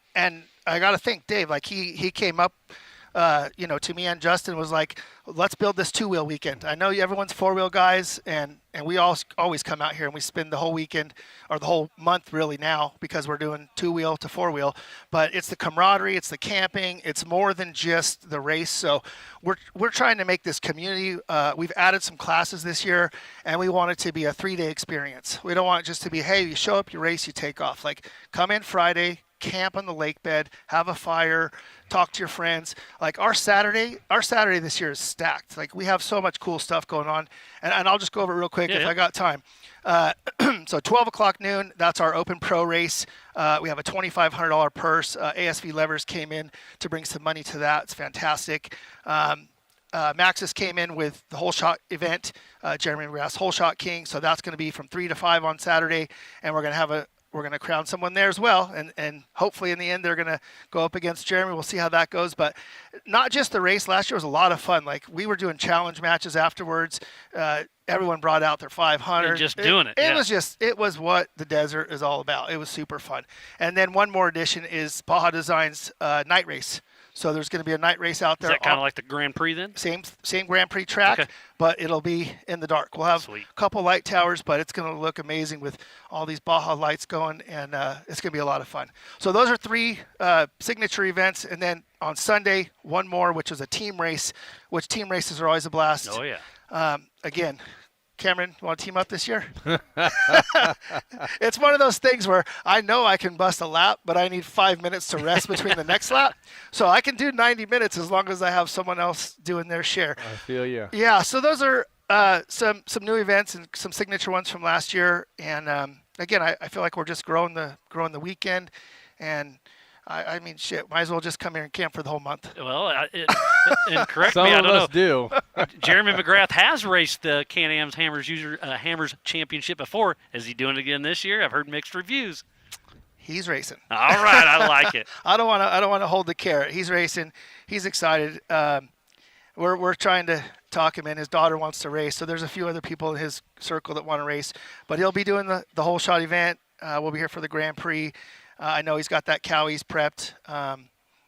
I got to thank Dave. Like, he came up, to me and Justin was like, let's build this two-wheel weekend. I know everyone's four-wheel guys, and we always come out here and we spend the whole weekend, or the whole month really now, because we're doing two-wheel to four-wheel. But it's the camaraderie, it's the camping, it's more than just the race. So we're trying to make this community. We've added some classes this year, and we want it to be a 3-day experience. We don't want it just to be, hey, you show up, you race, you take off. Like, come in Friday, camp on the lake bed, have a fire, talk to your friends. Like our Saturday this year is stacked. Like, we have so much cool stuff going on, and I'll just go over it real quick if I got time. So 12 o'clock noon, that's our open pro race. We have a $2,500 purse. ASV Levers came in to bring some money to that. It's fantastic. Maxis came in with the Holeshot event, Jeremy McGrath's Holeshot King. So that's going to be from 3 to 5 on Saturday, and we're going to crown someone there as well. And hopefully in the end, they're going to go up against Jeremy. We'll see how that goes. But not just the race. Last year was a lot of fun. Like, we were doing challenge matches afterwards. Everyone brought out their 500. And just doing it. It was what the desert is all about. It was super fun. And then one more addition is Baja Design's night race. So there's going to be a night race out there. Is that kind of like the Grand Prix then? Same Grand Prix track, but it'll be in the dark. We'll have a couple light towers, but it's going to look amazing with all these Baja lights going, and it's going to be a lot of fun. So those are 3 signature events, and then on Sunday, one more, which is a team race, which team races are always a blast. Oh, yeah. Again, Cameron, want to team up this year? It's one of those things where I know I can bust a lap, but I need 5 minutes to rest between the next lap. So I can do 90 minutes as long as I have someone else doing their share. I feel you. Yeah, so those are some new events and some signature ones from last year. And again, I feel like we're just growing the weekend. And I mean, shit, might as well just come here and camp for the whole month. Well, and correct Some me, I of don't us know. do. Jeremy McGrath has raced the Can-Am's Hammers Championship before. Is he doing it again this year? I've heard mixed reviews. He's racing. All right, I like it. I don't want to hold the carrot. He's racing. He's excited. We're trying to talk him in. His daughter wants to race, so there's a few other people in his circle that want to race. But he'll be doing the Holeshot event. We'll be here for the Grand Prix. I know he's got that cow he's prepped.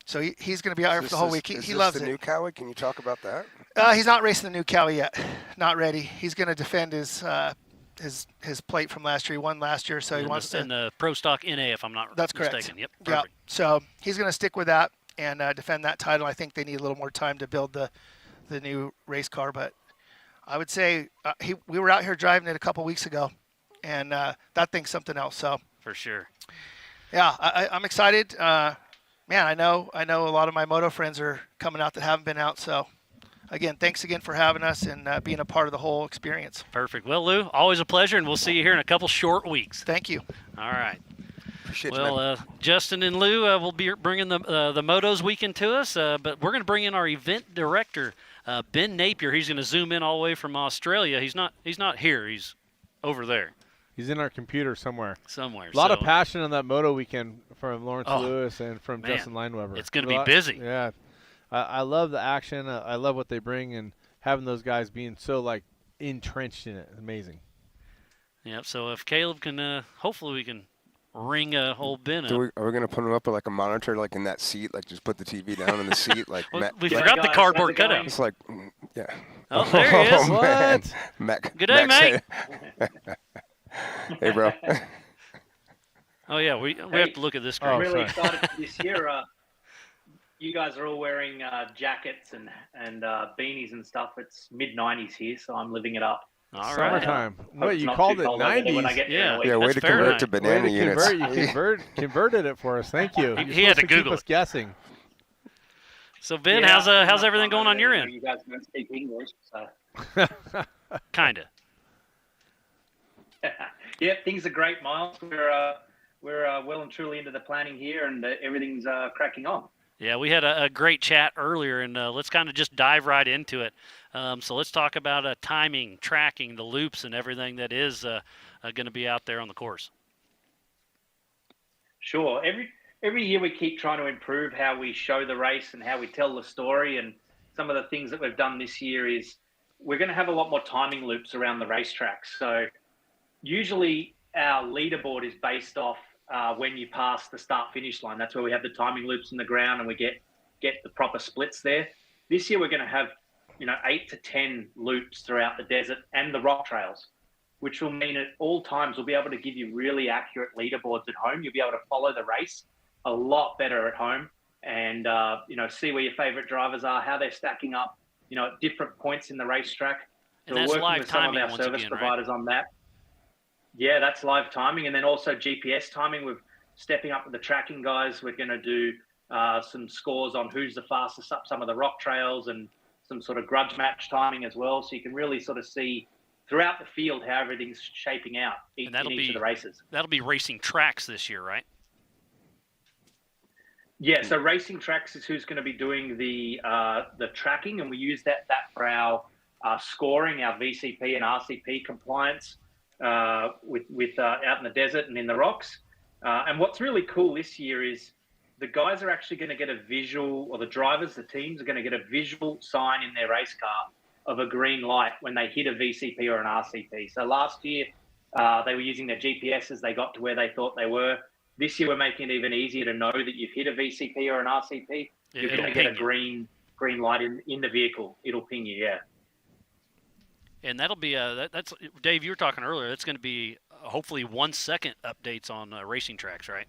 So he's going to be out here for the whole week. He loves it. the new Cowie? Can you talk about that? He's not racing the new Cowie yet. Not ready. He's going to defend his plate from last year. He won last year, so he wants to. In the Pro Stock NA, if I'm not That's mistaken. correct. Yep. Yeah. Perfect. So he's going to stick with that and defend that title. I think they need a little more time to build the new race car, but I would say we were out here driving it a couple weeks ago, and that thing's something else. So For sure. yeah, I'm excited. Man, I know a lot of my moto friends are coming out that haven't been out. So, again, thanks again for having us and being a part of the whole experience. Perfect. Well, Lou, always a pleasure, and we'll see you here in a couple short weeks. Thank you. All right. Appreciate you, man. Well, Justin and Lou will be bringing the Motos weekend to us, but we're going to bring in our event director, Ben Napier. He's going to zoom in all the way from Australia. He's not here. He's over there. He's in our computer somewhere. Somewhere. A lot of passion on that moto weekend from Lawrence Oh, Lewis and from man, Justin Leineweber. it's gonna be busy. Yeah. I love the action. I love what they bring, and having those guys being so, like, entrenched in it. Amazing. Yep. So if Caleb can, hopefully we can ring a whole bin up. Are we going to put them up with like a monitor, like in that seat, like just put the TV down in the seat, like Well, Mac, we like, forgot the guys, cardboard how's it going? it's cutout. like, yeah. Oh, there he is. Oh, man. What? Mac, Good day, Mac mate. said- Hey, bro. Oh yeah, we have to look at this screen. Oh, I'm really sorry. excited for this year. You guys are all wearing jackets and beanies and stuff. It's mid-90s here, so I'm living it up. All right. Summertime. Hope What, it's you not called too it cold over there when I 90s? get Yeah. there. Yeah, way That's to Fahrenheit. convert to Way banana to units. converted it for us. Thank you. He You're had to supposed keep Google us it. guessing. So Ben, Yeah, how's everything going on your end? You guys don't speak English, so. Kinda. Yeah, things are great, Miles. We're well and truly into the planning here, and everything's cracking on. Yeah, we had a great chat earlier, and let's kind of just dive right into it. So let's talk about timing, tracking, the loops, and everything that is going to be out there on the course. Sure. Every year we keep trying to improve how we show the race and how we tell the story. And some of the things that we've done this year is we're going to have a lot more timing loops around the racetracks. So usually our leaderboard is based off when you pass the start-finish line. That's where we have the timing loops in the ground and we get the proper splits there. This year we're going to have 8 to 10 loops throughout the desert and the rock trails, which will mean at all times we'll be able to give you really accurate leaderboards at home. You'll be able to follow the race a lot better at home and see where your favorite drivers are, how they're stacking up, at different points in the racetrack. And We're that's working live with some of timing our once service again, right? providers on that. Yeah, that's live timing. And then also GPS timing. We're stepping up with the tracking guys. We're going to do some scores on who's the fastest up some of the rock trails and some sort of grudge match timing as well. So you can really sort of see throughout the field how everything's shaping out in each of the races. That'll be racing tracks this year, right? Yeah, so racing tracks is who's going to be doing the tracking, and we use that for our scoring, our VCP and RCP compliance with out in the desert and in the rocks. And what's really cool this year is the guys are actually going to get a visual, or the drivers, the teams are going to get a visual sign in their race car of a green light when they hit a VCP or an RCP. So last year they were using their GPSs, they got to where they thought they were. This year we're making it even easier to know that you've hit a VCP or an RCP. You're going to get a green light in the vehicle. It'll ping you, yeah. And that'll be that's Dave. You were talking earlier. That's going to be hopefully 1 second updates on racing tracks, right?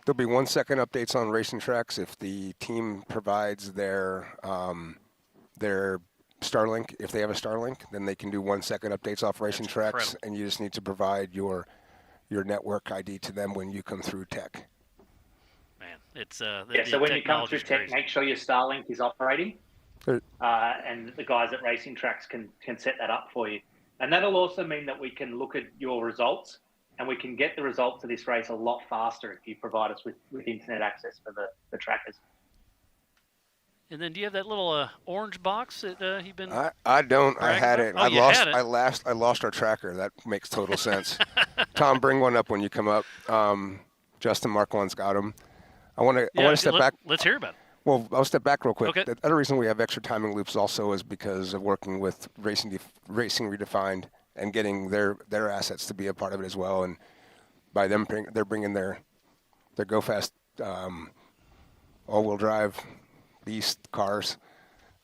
There'll be 1 second updates on racing tracks if the team provides their Starlink. If they have a Starlink, then they can do 1 second updates off racing tracks, incredible. and you just need to provide your network ID to them when you come through tech. Man, it's So when you come through tech, crazy. make sure your Starlink is operating, and the guys at racing tracks can set that up for you. And that'll also mean that we can look at your results, and we can get the results of this race a lot faster if you provide us with internet access for the trackers. And then do you have that little orange box that you've been? I don't. I bragging had about? it. Oh, I you lost. had it. I lost our tracker. That makes total sense. Tom, bring one up when you come up. Justin Marquand's got him. I want to step back. Let's hear about it. Well, I'll step back real quick. Okay. The other reason we have extra timing loops also is because of working with Racing Redefined and getting their assets to be a part of it as well. And by them, they're bringing their Go Fast all-wheel drive beast cars.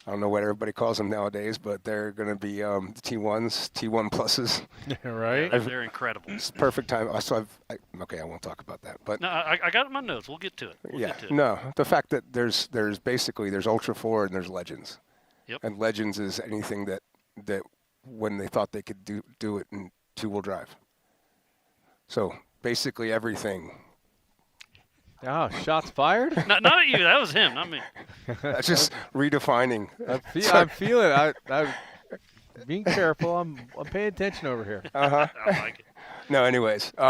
I don't know what everybody calls them nowadays, but they're going to be the T1s, T1 pluses. Right? They're incredible. It's perfect time. Okay, I won't talk about that. But No, I got it in my notes. We'll get to it. No, the fact that there's Ultra 4 and there's Legends. Yep. And Legends is anything that when they thought they could do it in two-wheel drive. So basically everything. Oh, shots fired? Not at you. That was him, not me. That's just redefining. I'm feeling it. I'm being careful. I'm paying attention over here. Uh-huh. I like it. No, anyways, but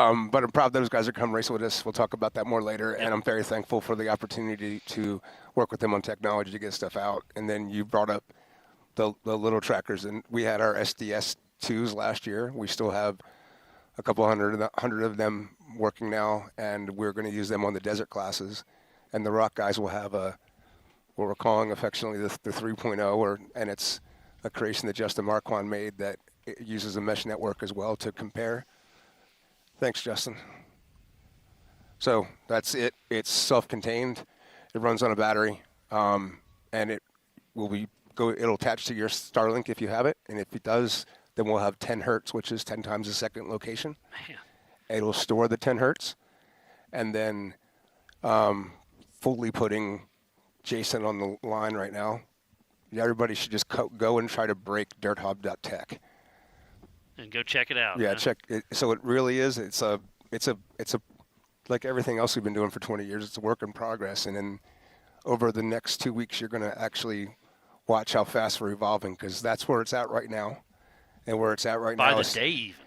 I'm proud those guys are coming racing with us. We'll talk about that more later, and I'm very thankful for the opportunity to work with them on technology to get stuff out. And then you brought up the little trackers, and we had our SDS2s last year. We still have a couple hundred of them working now, and we're going to use them on the desert classes. And the rock guys will have what we're calling affectionately the 3.0, and it's a creation that Justin Marquand made that it uses a mesh network as well to compare. Thanks, Justin. So that's it. It's self-contained. It runs on a battery, and it will it'll attach to your Starlink if you have it, and if it does, then we'll have 10 hertz, which is 10 times a second location. Man. It'll store the 10 hertz, and then fully putting Jason on the line right now. Everybody should just go and try to break dirthob.tech. And go check it out. Yeah, huh? check it. So it really is. It's a like everything else we've been doing for 20 years. It's a work in progress, and then over the next 2 weeks, you're going to actually watch how fast we're evolving, because that's where it's at right now, and where it's at right By now. the is, day even.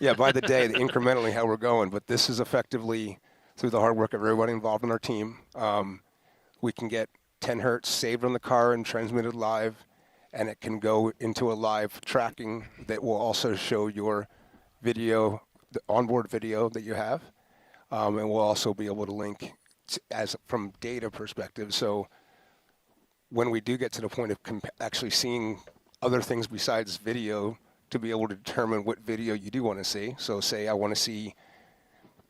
yeah, by the day, incrementally how we're going. But this is effectively through the hard work of everybody involved in our team. We can get 10 hertz saved on the car and transmitted live, and it can go into a live tracking that will also show your video, the onboard video that you have, and we'll also be able to link as from data perspective. So when we do get to the point of actually seeing other things besides video, to be able to determine what video you do want to see. So say I want to see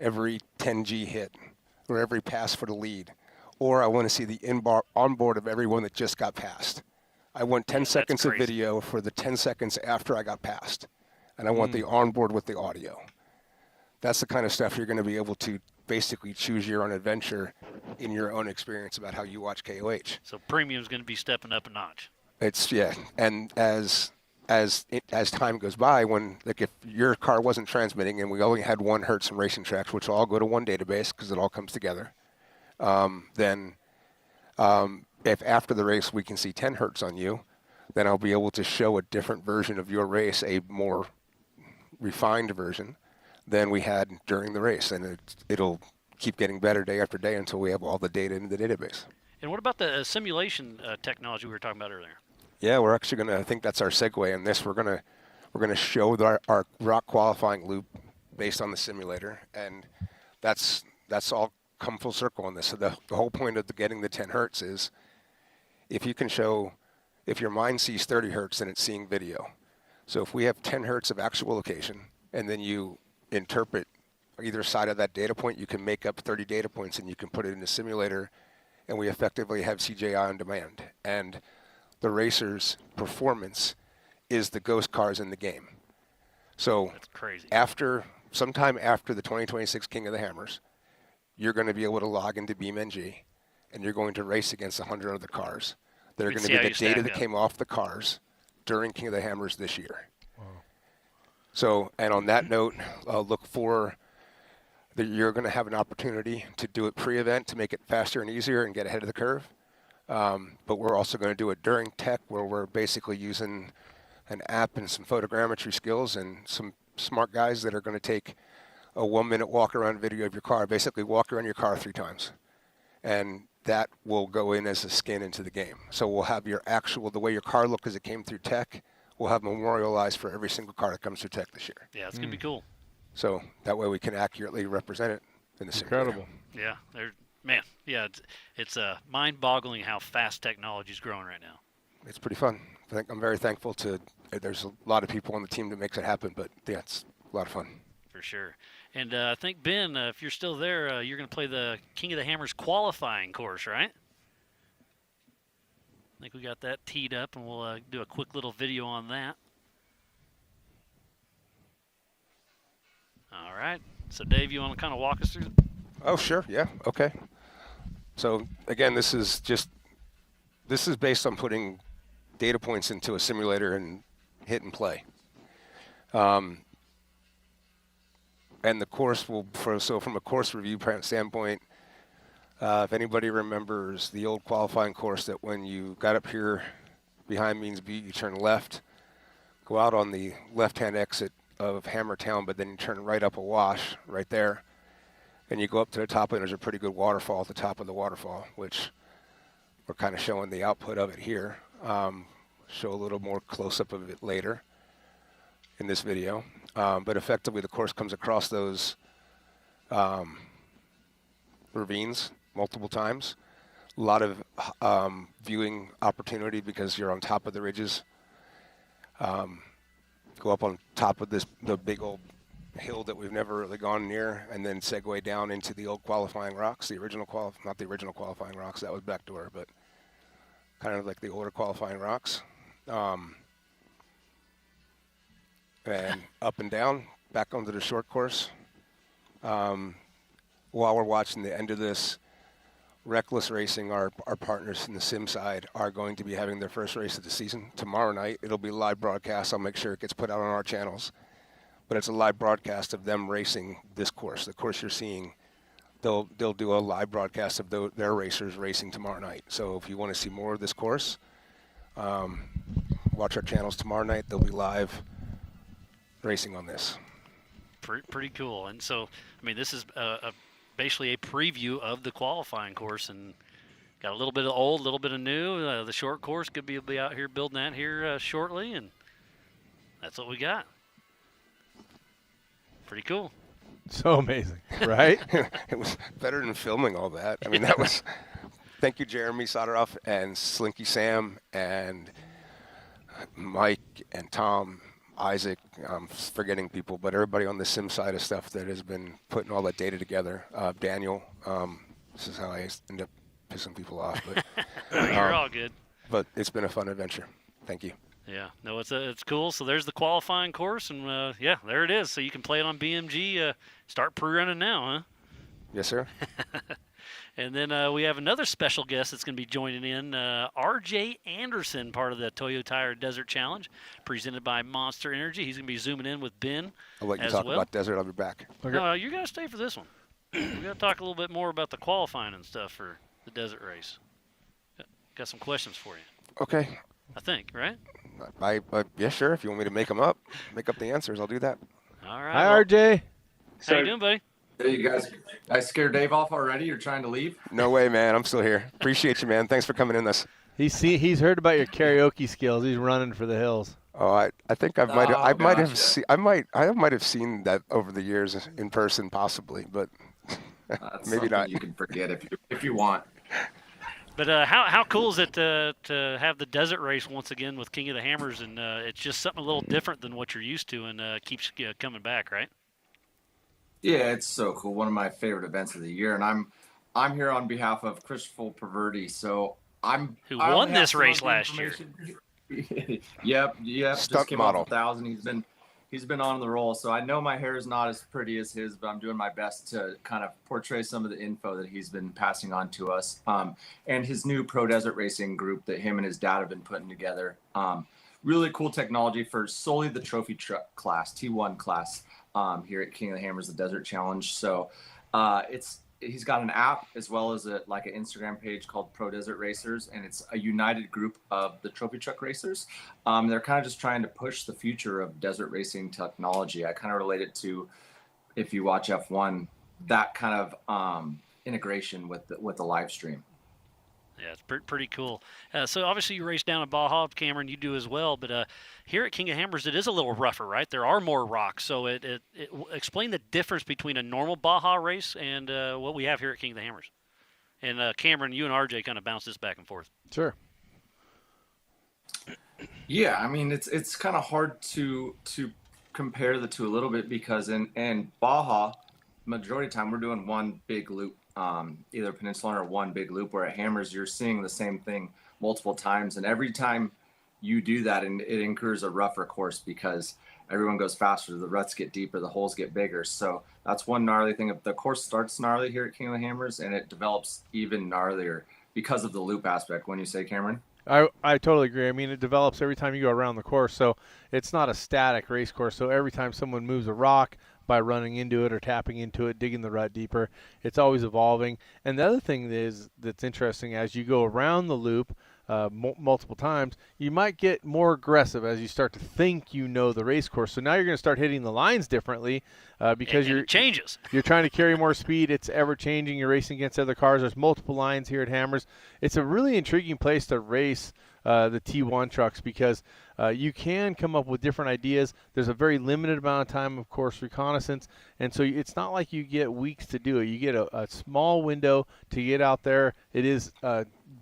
every 10G hit or every pass for the lead, or I want to see the onboard of everyone that just got passed. I want 10 seconds of video for the 10 seconds after I got passed, and I want the onboard with the audio. That's the kind of stuff you're going to be able to basically choose your own adventure in your own experience about how you watch KOH. So premium's going to be stepping up a notch. It's and as time goes by, when like if your car wasn't transmitting and we only had 1 hertz in racing tracks, which will all go to one database because it all comes together, then if after the race we can see 10 hertz on you, then I'll be able to show a different version of your race, a more refined version than we had during the race, and it'll keep getting better day after day until we have all the data in the database. And what about the simulation technology we were talking about earlier? Yeah, we're actually going to, I think that's our segue in this. We're going to show our rock qualifying loop based on the simulator, and that's all come full circle on this. So the whole point of getting the 10 hertz is if you can show, if your mind sees 30 hertz, then it's seeing video. So if we have 10 hertz of actual location, and then you interpret either side of that data point, you can make up 30 data points and you can put it in the simulator, and we effectively have CJI on demand. And the racer's performance is the ghost cars in the game. So That's crazy. sometime after the 2026 King of the Hammers, you're going to be able to log into BeamNG, and you're going to race against 100 other cars that are We can going to see be how the you data stack that up. came off the cars during King of the Hammers this year. So, and on that note, look for that you're going to have an opportunity to do it pre-event to make it faster and easier and get ahead of the curve. But we're also going to do it during tech, where we're basically using an app and some photogrammetry skills and some smart guys that are going to take a 1-minute walk around video of your car, basically walk around your car 3 times. And that will go in as a skin into the game. So we'll have your the way your car looked as it came through tech, we'll have memorialized for every single car that comes through tech this year. Yeah, it's going to be cool. So that way we can accurately represent it in the simulator. Incredible. Yeah, it's mind-boggling how fast technology is growing right now. It's pretty fun. I'm very thankful there's a lot of people on the team that makes it happen, but yeah, it's a lot of fun. For sure. And I think, Ben, if you're still there, you're going to play the King of the Hammers qualifying course, right? I think we got that teed up, and we'll do a quick little video on that. All right. So, Dave, you want to kind of walk us through? Oh, sure. Yeah. Okay. So again, this is based on putting data points into a simulator and hit and play. And the course from a course review standpoint, if anybody remembers the old qualifying course, that when you got up here behind Means Butte, you turn left, go out on the left-hand exit of Hammertown, but then you turn right up a wash right there, and you go up to the top, and there's a pretty good waterfall at the top of the waterfall, which we're kind of showing the output of it here. Show a little more close-up of it later in this video. But effectively, the course comes across those ravines multiple times. A lot of viewing opportunity because you're on top of the ridges. Go up on top of the big old hill that we've never really gone near, and then segue down into the old qualifying rocks, not the original qualifying rocks, that was backdoor, but kind of like the older qualifying rocks. And up and down, back onto the short course. While we're watching the end of this, Reckless Racing, our partners in the sim side, are going to be having their first race of the season tomorrow night. It'll be live broadcast. I'll make sure it gets put out on our channels. But it's a live broadcast of them racing this course. The course you're seeing, they'll do a live broadcast of their racers racing tomorrow night. So if you want to see more of this course, watch our channels tomorrow night. They'll be live racing on this. Pretty cool. And so, I mean, this is basically a preview of the qualifying course, and got a little bit of old, a little bit of new. The short course could be out here building that here shortly, and that's what we got. Pretty cool. So amazing, right? It was better than filming all that. I mean, that was. Thank you, Jeremy Soderoff and Slinky Sam and Mike and Tom, Isaac. I'm forgetting people, but everybody on the sim side of stuff that has been putting all that data together. Daniel, this is how I end up pissing people off, but You're all good. But it's been a fun adventure. Thank you. Yeah, no, it's cool. So there's the qualifying course, and yeah, there it is. So you can play it on BeamNG. Start pre-running now, huh? Yes, sir. And then we have another special guest that's going to be joining in, R.J. Anderson, part of the Toyo Tire Desert Challenge, presented by Monster Energy. He's going to be zooming in with Ben. I'll let you as talk well. about desert. I'll be back. Okay. No, you're going to stay for this one. We're going to talk a little bit more about the qualifying and stuff for the desert race. Got some questions for you. Okay. I think, right? Yeah, sure. If you want me to make up the answers, I'll do that. All right. Hi, well, RJ. how you doing, buddy? Hey, you guys. I scared Dave off already. You're trying to leave? No way, man. I'm still here. Appreciate you, man. Thanks for coming in this. He's heard about your karaoke skills. He's running for the hills. Oh, I think I might gotcha. have seen that over the years in person, possibly, but That's maybe something not. You can forget if you want. But how cool is it to have the desert race once again with King of the Hammers, and it's just something a little different than what you're used to, and keeps coming back, right? Yeah, it's so cool. One of my favorite events of the year, and I'm here on behalf of Christopher Perverti. So Who I won only have this some of race the last year? Yep. Stunt Just came model. off 1,000. He's been on the roll. So I know my hair is not as pretty as his, but I'm doing my best to kind of portray some of the info that he's been passing on to us. And his new pro desert racing group that him and his dad have been putting together. Really cool technology for solely the trophy truck class, T1 class, here at King of the Hammers, the Desert Challenge. So he's got an app as well as an Instagram page called Pro Desert Racers, and it's a united group of the trophy truck racers. They're kind of just trying to push the future of desert racing technology. I kind of relate it to, if you watch F1, that kind of integration with the live stream. Yeah, it's pretty cool. So obviously you race down at Baja, Cameron, you do as well. But here at King of Hammers, it is a little rougher, right? There are more rocks. So explain the difference between a normal Baja race and what we have here at King of the Hammers. And Cameron, you and RJ kind of bounce this back and forth. Sure. Yeah, I mean it's kind of hard to compare the two a little bit because in Baja, majority of the time we're doing one big loop. Either peninsula or one big loop, where at Hammers you're seeing the same thing multiple times, and every time you do that, and it incurs a rougher course because everyone goes faster, the ruts get deeper, the holes get bigger. So that's one gnarly thing. The course starts gnarly here at King of the Hammers, and it develops even gnarlier because of the loop aspect. When you say, Cameron? I totally agree. I mean, it develops every time you go around the course, so it's not a static race course. So every time someone moves a rock by running into it or tapping into it, digging the rut deeper, it's always evolving. And the other thing that's interesting, as you go around the loop multiple times, you might get more aggressive as you start to think you know the race course. So now you're going to start hitting the lines differently because it changes. You're trying to carry more speed. It's ever changing. You're racing against other cars. There's multiple lines here at Hammers. It's a really intriguing place to race the T1 trucks because you can come up with different ideas. There's a very limited amount of time, of course, reconnaissance, and so it's not like you get weeks to do it. You get a small window to get out there. It is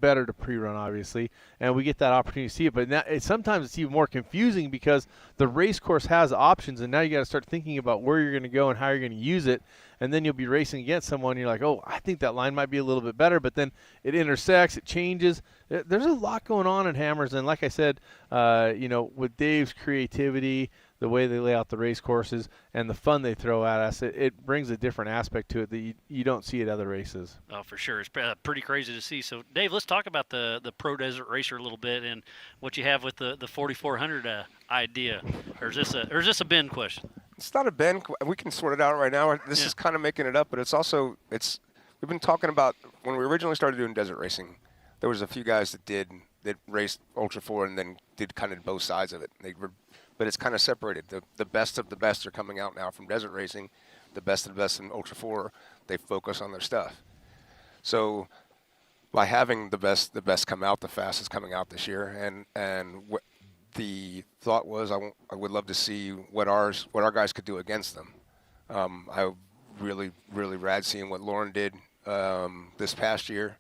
better to pre-run, obviously, and we get that opportunity to see it. But now, sometimes it's even more confusing because the race course has options, and now you got to start thinking about where you're going to go and how you're going to use it. And then you'll be racing against someone, and you're like, oh, I think that line might be a little bit better, but then it intersects, it changes. There's a lot going on at Hammers, and like I said, with Dave's creativity, the way they lay out the race courses, and the fun they throw at us, it brings a different aspect to it that you don't see at other races. Oh, for sure. It's pretty crazy to see. So, Dave, let's talk about the Pro Desert Racer a little bit and what you have with the 4400 idea. Or is this a Ben question? It's not a Ben. We can sort it out right now. This is kind of making it up, but we've been talking about when we originally started doing desert racing. There was a few guys that raced Ultra 4 and then did kind of both sides of it. But it's kind of separated. The best of the best are coming out now from desert racing. The best of the best in Ultra 4, they focus on their stuff. So by having the best come out, the fastest coming out this year, and the thought was I would love to see what our guys could do against them. I really rad seeing what Lauren did this past year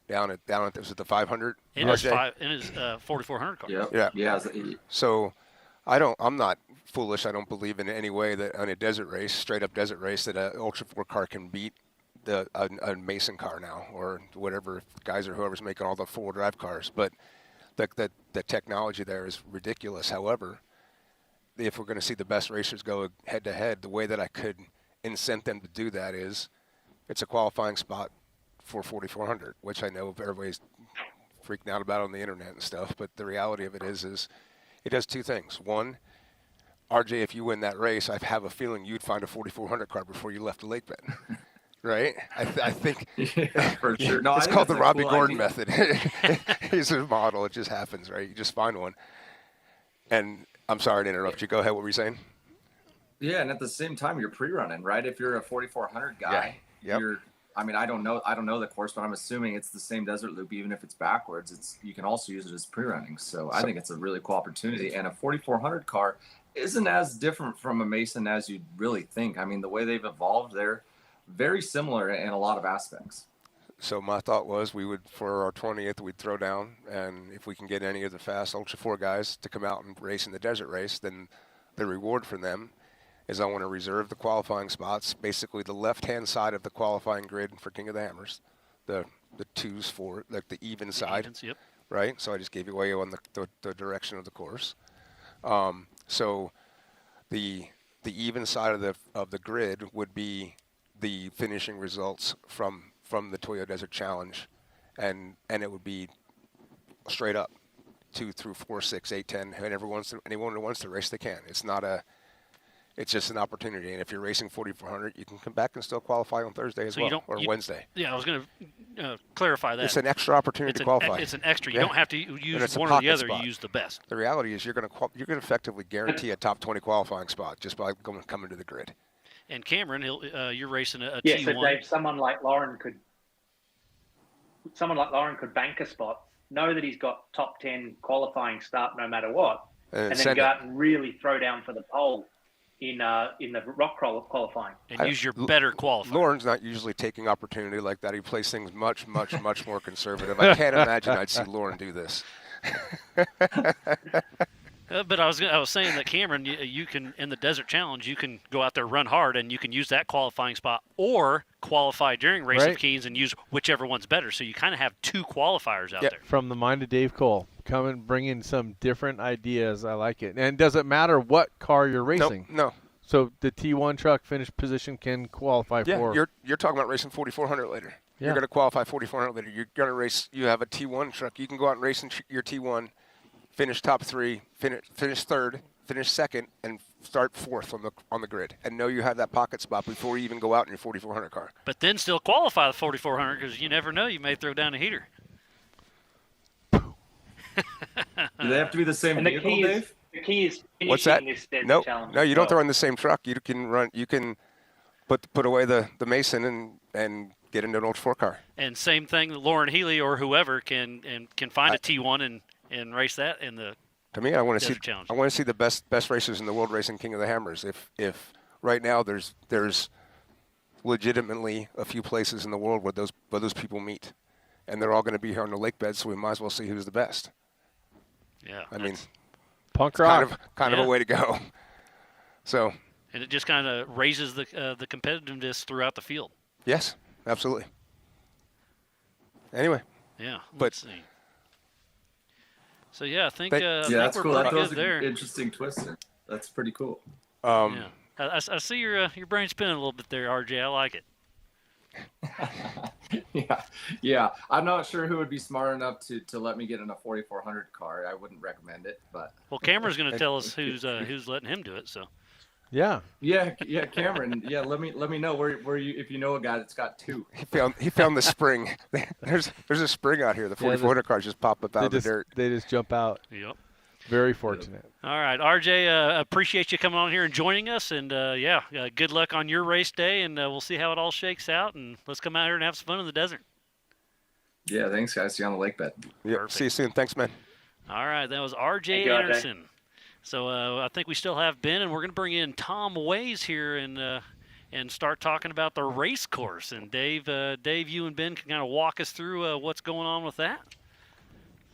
down at was it the 500 in his 4400 car. Yeah. So I'm not foolish. I don't believe in any way that on a desert race, straight up desert race, that an Ultra 4 car can beat a Mason car now or whatever guys or whoever's making all the 4-wheel-drive cars. But the technology there is ridiculous. However, if we're going to see the best racers go head-to-head, the way that I could incent them to do that is it's a qualifying spot for 4400, which I know everybody's freaking out about on the internet and stuff. But the reality of it is it does two things. One, RJ, if you win that race, I have a feeling you'd find a 4400 car before you left the lake bed. Right? I think for sure. No, it's called the Robbie Gordon method. He's a model. It just happens, right? You just find one. And I'm sorry to interrupt you. Go ahead. What were you saying? Yeah, and at the same time, you're pre-running, right? If you're a 4400 guy, you're. I mean, I don't know the course, but I'm assuming it's the same desert loop, even if it's backwards. You can also use it as pre-running. So I think it's a really cool opportunity. And a 4400 car isn't as different from a Mason as you'd really think. I mean, the way they've evolved, they're very similar in a lot of aspects. So my thought was we would, for our 20th, we'd throw down, and if we can get any of the fast Ultra 4 guys to come out and race in the desert race, then the reward for them is I want to reserve the qualifying spots, basically the left-hand side of the qualifying grid for King of the Hammers, the twos for like the even side, Yep. right? So I just gave you away on the direction of the course. So the even side of the grid would be the finishing results from the Toyo Desert Challenge, and it would be straight up 2 through 4, 6, 8, 10. Anyone who wants to race, they can. It's just an opportunity. And if you're racing 4400, you can come back and still qualify on Thursday as well, or Wednesday. Yeah, I was going to clarify that. It's an extra opportunity to qualify. It's an extra. You don't have to use one or the other. Spot. You use the best. The reality is you're going to effectively guarantee a top 20 qualifying spot just by coming to the grid. And Cameron, you're racing a yeah, T1. so Dave, someone like Lauren could bank a spot, know that he's got top 10 qualifying start no matter what, and then go out and really throw down for the pole in the rock qualifying. And use your better qualifier. Lauren's not usually taking opportunity like that. He plays things much more conservative. I can't imagine I'd see Lauren do this. But I was saying that Cameron, you can in the Desert Challenge, you can go out there, run hard, and you can use that qualifying spot or qualify during Race of Keens and use whichever one's better. So you kind of have two qualifiers out there. From the mind of Dave Cole, come and bring in some different ideas. I like it. And does it matter what car you're racing? No. So the T1 truck finished position can qualify for. Yeah, you're talking about racing 4400 later. Yeah. You're going to qualify 4400 later. You're going to race. You have a T1 truck. You can go out and race in your T1. Finish top 3, finish third, finish second, and start fourth on the grid, and know you have that pocket spot before you even go out in your 4400 car. But then still qualify the 4400 because you never know, you may throw down a heater. Do they have to be the same vehicle, Dave? The key is finishing What's that? This desert challenge. No, you don't throw in the same truck. You can put away the Mason and get into an Ultra 4 car. And same thing, Lauren Healy or whoever can find a T1 and race that in the To me, I want to see challenge. I want to see the best racers in the world racing King of the Hammers. If right now there's legitimately a few places in the world where those people meet, and they're all going to be here on the lake bed, so we might as well see who's the best. Yeah. I mean, Punk it's rock. kind of a way to go. So. And it just kind of raises the competitiveness throughout the field. Yes, absolutely. Anyway. Yeah. But let's see. So yeah, I think yeah, I that's think cool. we're That pretty throws good there. an interesting twist in. That's pretty cool. Yeah. I see your brain spinning a little bit there, RJ. I like it. Yeah. I'm not sure who would be smart enough to let me get in a 4400 car. I wouldn't recommend it, but. Well, Cameron's going to tell us who's letting him do it. So. Yeah. Yeah, Cameron. Yeah, let me know where you if you know a guy that's got two. He found the spring. There's a spring out here. The 4400 cars just pop up out of the dirt. They just jump out. Yep. Very fortunate. All right, RJ, appreciate you coming on here and joining us, and good luck on your race day, and we'll see how it all shakes out, and let's come out here and have some fun in the desert. Yeah, thanks, guys. See you on the lake bed. Yeah, see you soon. Thanks, man. All right, that was RJ Anderson. So I think we still have Ben, and we're going to bring in Tom Ways here and start talking about the race course. And Dave, you and Ben can kind of walk us through what's going on with that.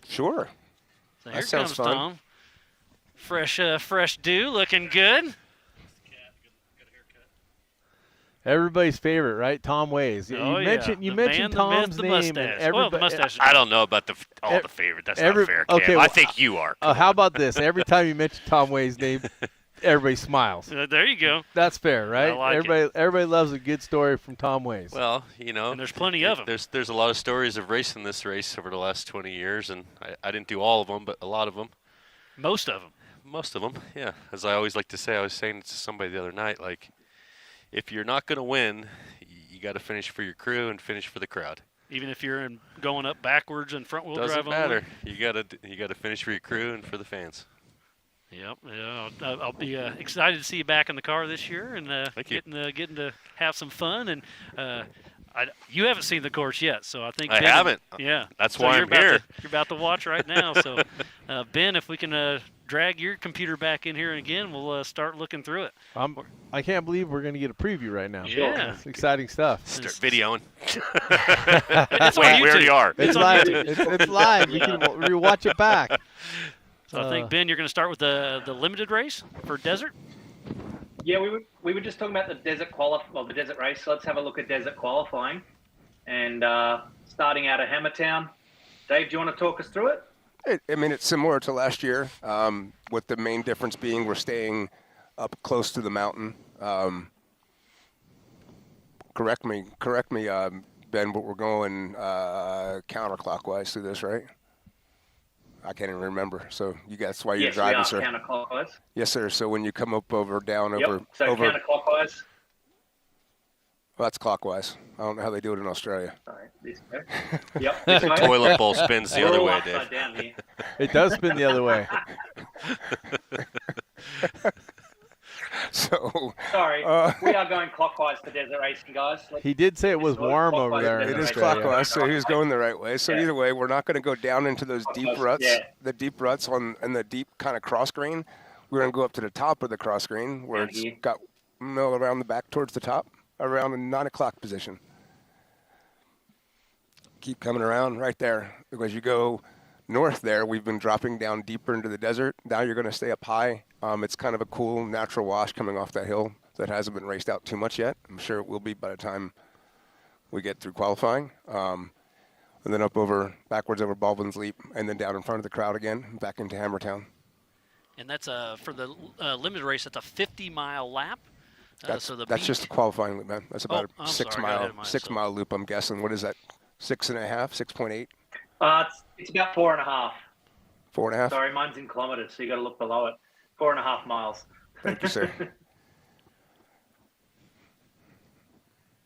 Sure. So here that sounds comes fun. Tom. Fresh dew, looking good. Everybody's favorite, right? Tom Ways. You mentioned Tom's name, and everybody. I don't know about all the favorite. That's not fair, Cam. Okay, I think you are. How about this? Every time you mention Tom Ways' name, everybody smiles. There you go. That's fair, right? I like everybody loves a good story from Tom Ways. Well, you know, and there's plenty of them. There's a lot of stories of racing this race over the last 20 years, and I didn't do all of them, but a lot of them. Most of them, yeah. As I always like to say, I was saying to somebody the other night, like, if you're not going to win, you got to finish for your crew and finish for the crowd. Even if you're going up backwards and front wheel drive. Doesn't matter. You got to finish for your crew and for the fans. Yep. Yeah, I'll be excited to see you back in the car this year and getting to have some fun. And you haven't seen the course yet, so I think I haven't. Yeah. That's why I'm here. You're about to watch right now. So, Ben, if we can drag your computer back in here again, we'll start looking through it. I can't believe we're going to get a preview right now. Yeah. It's exciting stuff. Start videoing. Wait, we already are. It's live. It's live. You can watch it back. So I think, Ben, you're going to start with the limited race for desert. Yeah, we were just talking about the the desert race. So let's have a look at desert qualifying, and starting out of Hammertown. Dave, do you want to talk us through it? It's similar to last year, with the main difference being we're staying up close to the mountain. Correct me, Ben, but we're going counterclockwise through this, right? I can't even remember. So that's why you're driving, sir. Yes, counterclockwise. Yes, sir. So when you come up So counterclockwise. Well, that's clockwise. I don't know how they do it in Australia. Sorry, this way. Yep, this way. Toilet bowl spins the other We're all way, upside Dave. down here. It does spin the other way. So sorry, we are going clockwise for desert racing, guys. He did say it was warm over there. It is clockwise, so he was going the right way. So either way, we're not going to go down into those deep ruts. Yeah. The deep ruts and the deep kind of cross green. We're going to go up to the top of the cross green where it's got around the back towards the top, around the 9 o'clock position. Keep coming around right there. As you go north there, we've been dropping down deeper into the desert. Now you're going to stay up high. It's kind of a cool natural wash coming off that hill that hasn't been raced out too much yet. I'm sure it will be by the time we get through qualifying. And then backwards over Baldwin's Leap, and then down in front of the crowd again, back into Hammertown. And that's for the limited race. That's a 50-mile lap. That's just the qualifying loop, man. That's about a 6 mile loop, I'm guessing. What is that? 6.5, 6.8? It's about 4.5. 4.5? Sorry, mine's in kilometers, so you got to look below it. 4.5 miles. Thank you, sir.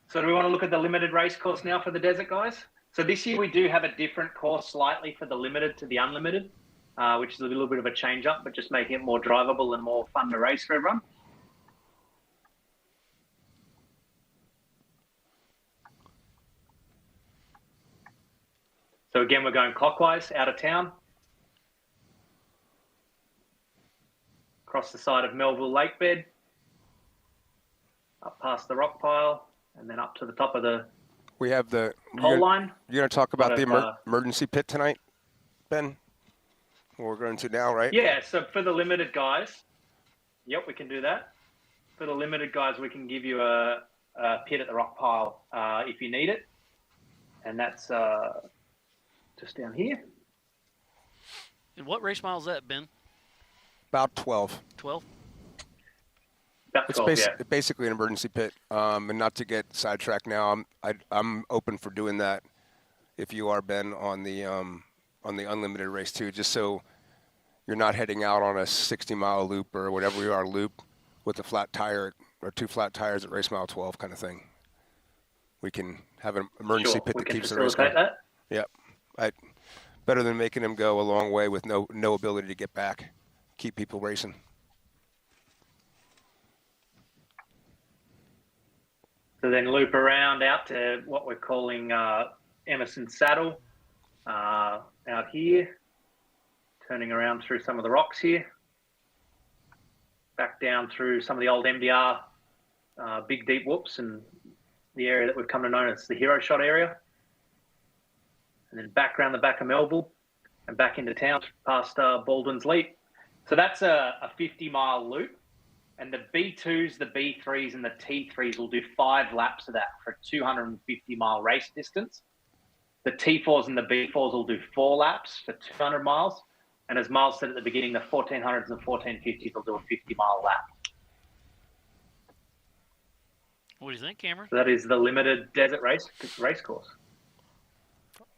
So do we want to look at the limited race course now for the desert, guys? So this year we do have a different course slightly for the limited to the unlimited, which is a little bit of a change up, but just making it more drivable and more fun to race for everyone. So again, we're going clockwise out of town, across the side of Melville Lake Bed, up past the rock pile, and then up to the top of the We have the Pole line. You're going to talk about the Lot of, emergency pit tonight, Ben? What we're going to now, right? Yeah, so for the limited guys, yep, we can do that. For the limited guys, we can give you a pit at the rock pile if you need it. And that's just down here. And what race mile is that, Ben? About 12. 12? About It's 12, yeah. basically an emergency pit. And not to get sidetracked now, I'm open for doing that if you are, Ben, on the unlimited race too, just so you're not heading out on a 60-mile loop or whatever you are loop with a flat tire or 2 flat tires at race mile 12 kind of thing. We can have an emergency pit that keeps the race going. That. Yep. Better than making them go a long way with no ability to get back. Keep people racing. So then loop around out to what we're calling Emerson Saddle out here, turning around through some of the rocks here, back down through some of the old MDR big deep whoops and the area that we've come to know as the Hero Shot area, and then back around the back of Melville and back into town past Baldwin's Leap. So that's a 50-mile loop. And the B2s, the B3s, and the T3s will do 5 laps of that for a 250-mile race distance. The T4s and the B4s will do 4 laps for 200 miles. And as Miles said at the beginning, the 1400s and 1450s will do a 50-mile lap. What do you think, Cameron? So that is the limited desert race course.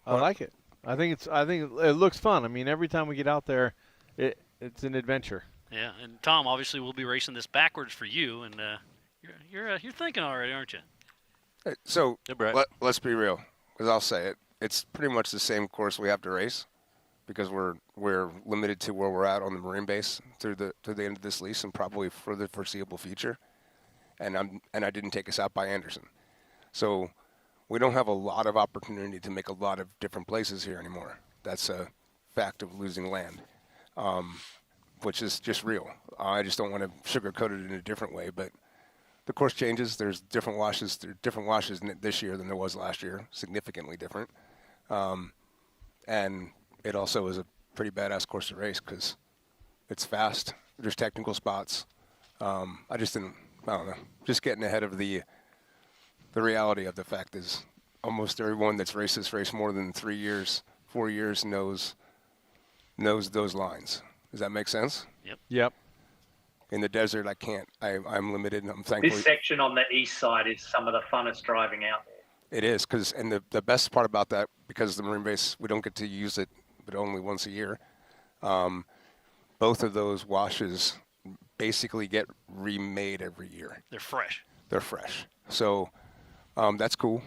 I like it. I think it looks fun. I mean, every time we get out there, it's an adventure. Yeah, and Tom, obviously, we'll be racing this backwards for you, and you're thinking already, aren't you? So Yeah, Brett. let's be real, because I'll say it. It's pretty much the same course we have to race, because we're limited to where we're at on the marine base through the end of this lease and probably for the foreseeable future. And I didn't take us out by Anderson, so we don't have a lot of opportunity to make a lot of different places here anymore. That's a fact of losing land. Which is just real. I just don't want to sugarcoat it in a different way, but the course changes. There's different washes. There are different washes this year than there was last year, significantly different. And it also is a pretty badass course to race because it's fast. There's technical spots. I don't know. Just getting ahead of the reality of the fact is almost everyone that's raced this race more than 3 years, 4 years knows those lines. Does that make sense? Yep. In the desert, I can't. I'm limited. I'm thankful. This section on the east side is some of the funnest driving out there. It is, and the best part about that, because the marine base, we don't get to use it, but only once a year. Both of those washes basically get remade every year. They're fresh. They're fresh. So that's cool.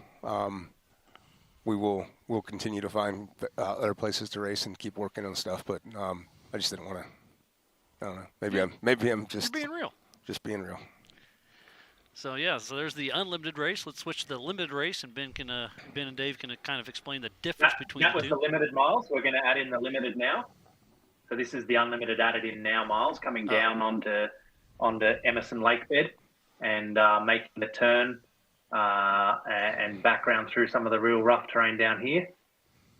We'll continue to find other places to race and keep working on stuff, but I just didn't want to. I don't know. Maybe I'm just You're being real. Just being real. So yeah, so there's the unlimited race. Let's switch to the limited race, and Ben and Dave can kind of explain the difference between that the was two. the limited miles. We're going to add in the limited now. So this is the unlimited added in now miles coming down onto Emerson Lake Bed and making the turn and back around through some of the real rough terrain down here.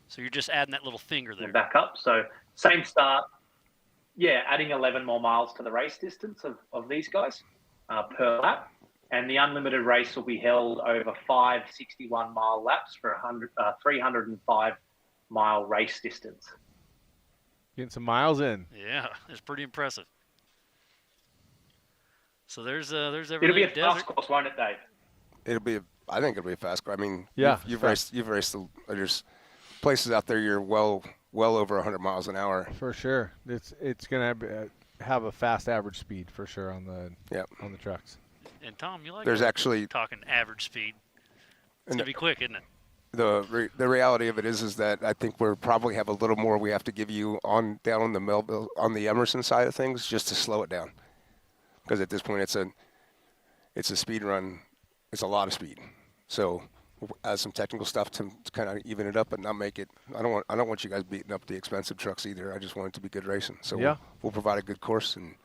So you're just adding that little finger there. And back up. So same start. Yeah, adding 11 more miles to the race distance of these guys per lap. And the unlimited race will be held over 5 61-mile laps for 305-mile race distance. Getting some miles in. Yeah, it's pretty impressive. So there's everything. It'll be a desert. fast course, won't it, Dave? I think it'll be a fast course. I mean, yeah, you've raced. There's places out there you're well over 100 miles an hour. For sure. It's gonna have a fast average speed for sure on the trucks. And Tom, you like There's actually talking average speed. It's gonna be quick, isn't it? The reality of it is that I think we'll probably have a little more we have to give you down on the Melville, on the Emerson side of things, just to slow it down. Because at this point it's a speed run. It's a lot of speed. So we'll add some technical stuff to kind of even it up, but not make it. I don't want you guys beating up the expensive trucks either. I just want it to be good racing. So we'll provide a good course and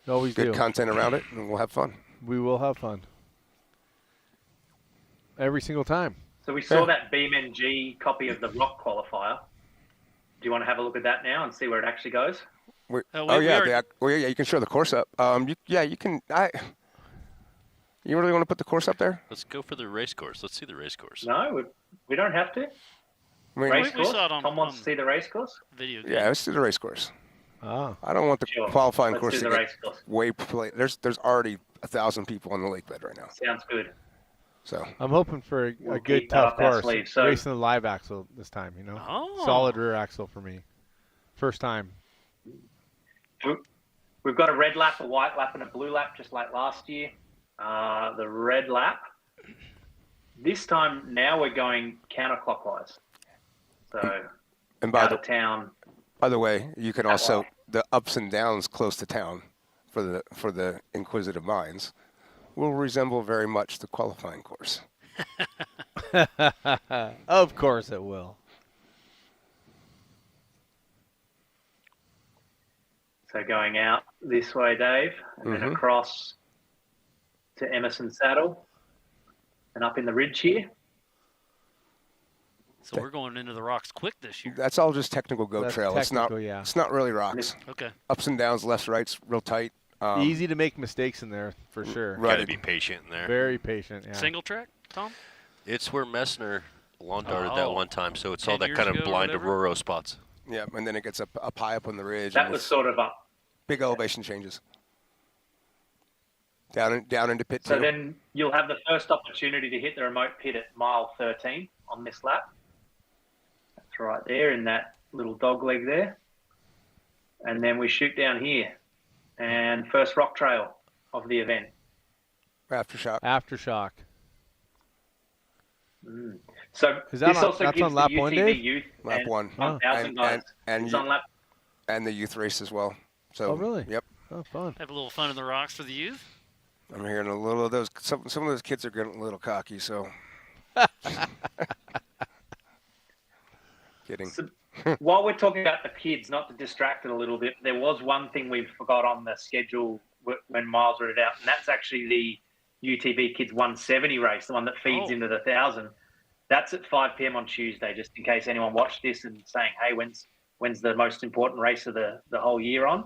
good content around it, and we'll have fun. We will have fun every single time. So we saw that BeamNG copy of the rock qualifier. Do you want to have a look at that now and see where it actually goes? You can show the course up. You can. You really want to put the course up there? Let's go for the race course. Let's see the race course. No, we don't have to. Race course? saw it on, Tom wants to see the race course? Video game. Yeah, let's do the race course. Oh. I don't want the qualifying Let's course do to the get race course. way play. There's already 1,000 people on the lake bed right now. Sounds good. So I'm hoping for a We'll good keep tough that up our course. sleeve. So- Racing the live axle this time, you know. Oh. Solid rear axle for me. First time. We've got a red lap, a white lap, and a blue lap, just like last year. The red lap. This time, now we're going counterclockwise. So and by out the of town. By the way, you can also the ups and downs close to town for the inquisitive minds will resemble very much the qualifying course. Of course it will. So going out this way, Dave, and then across to Emerson Saddle and up in the ridge here. So we're going into the rocks quick this year. That's all just technical go That's trail. It's not. technical, yeah. It's not really rocks. Okay. Ups and downs, lefts, rights, real tight. Easy to make mistakes in there, for sure. Right. Gotta be patient in there. Very patient, yeah. Single track, Tom? It's where Messner lawn darted that Oh. one time, so it's 10 all that years kind of ago or blind whatever? Aurora spots. Yeah, and then it gets up high up on the ridge. That and was it's sort of up. big elevation changes. Down into pit So two. then you'll have the first opportunity to hit the remote pit at mile 13 on this lap. That's right there in that little dog leg there. And then we shoot down here. And first rock trail of the event. Aftershock. Aftershock. So Is that this on- also that's gives on lap the one, UTV Dave? youth Lap and one. 1,000 guys. And It's on lap. and the youth race as well. So. Oh, really? Yep. Oh, fun. Have a little fun in the rocks for the youth. I'm hearing a little of those. Some of those kids are getting a little cocky. So. Kidding. So, while we're talking about the kids, not to distract it a little bit, there was one thing we forgot on the schedule when Miles read it out, and that's actually the UTB Kids 170 race, the one that feeds into the 1,000. That's at 5 p.m. on Tuesday, just in case anyone watched this and saying, hey, when's the most important race of the whole year on?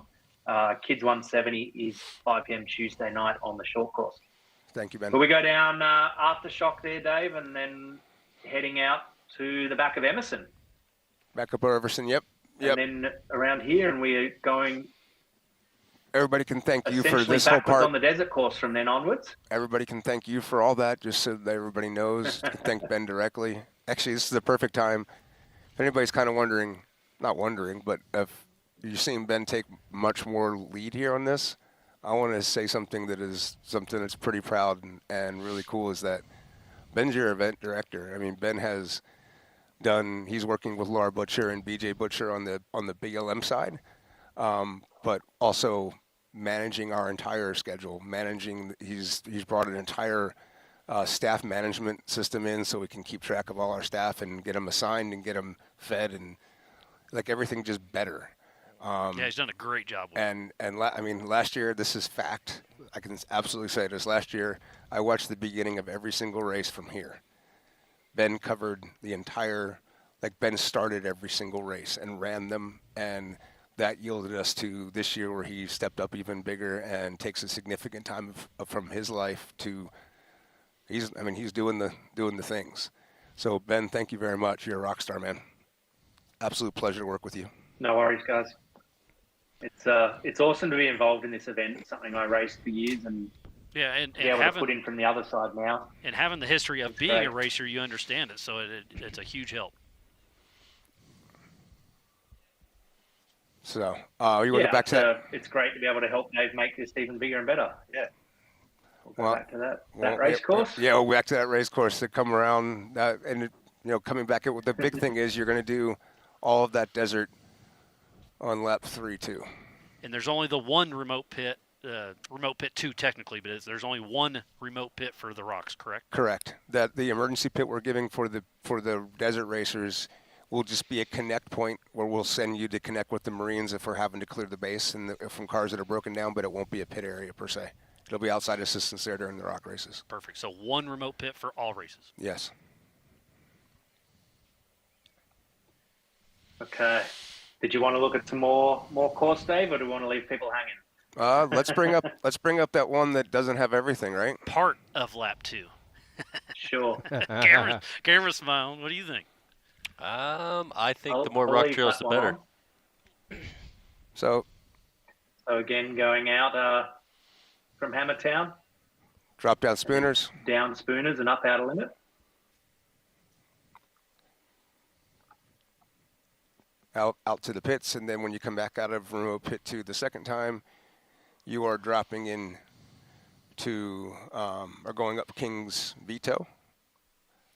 Kids 170 is 5 p.m. Tuesday night on the short course. Thank you, Ben. But we go down Aftershock there, Dave, and then heading out to the back of Emerson. Back up Everson. Yep. And then around here, and we're going Everybody can thank you for essentially this whole backwards part. on the desert course from then onwards. Everybody can thank you for all that, just so that everybody knows. You can thank Ben directly. Actually, this is the perfect time. If anybody's kind of wondering, not wondering, but if you're seeing Ben take much more lead here on this, I want to say something that's pretty proud and really cool is that Ben's your event director. I mean, Ben has he's working with Laura Butcher and BJ Butcher on the BLM side, but also managing our entire schedule. He's brought an entire staff management system in so we can keep track of all our staff and get them assigned and get them fed and like everything just better. Yeah, he's done a great job with it. I mean, last year, this is fact. I can absolutely say this. Last year, I watched the beginning of every single race from here. Ben covered the entire, Ben started every single race and ran them, and that yielded us to this year where he stepped up even bigger and takes a significant time from his life to, he's doing the things. So Ben, thank you very much. You're a rock star, man. Absolute pleasure to work with you. No worries, guys. It's awesome to be involved in this event. It's something I raced for years and Yeah, and be able to having put in from the other side now. and having the history of being great. a racer, you understand it, so it's a huge help. So you want to get back to that? It's great to be able to help Dave make this even bigger and better. Yeah. We'll go back to that race course. Yeah, we'll back to that race course to come around. Coming back, the big thing is you're going to do all of that desert on lap 3 too. And there's only the one remote pit 2 technically, but there's only one remote pit for the rocks, correct? Correct. That the emergency pit we're giving for the desert racers will just be a connect point where we'll send you to connect with the Marines if we're having to clear the base and from cars that are broken down, but it won't be a pit area per se. It'll be outside assistance there during the rock races. Perfect. So one remote pit for all races. Yes. Okay. Did you want to look at some more course, Dave, or do you want to leave people hanging? Let's bring up that one that doesn't have everything, right? Part of lap 2. Sure. Camera smiling. What do you think? I think the more I'll rock leave trails, that the one better. on. So So again, going out from Hammertown, drop down Spooners. down Spooners and up Outer Limit. Out to the pits, and then when you come back out of remote pit 2 the second time, you are dropping in to or going up King's Veto,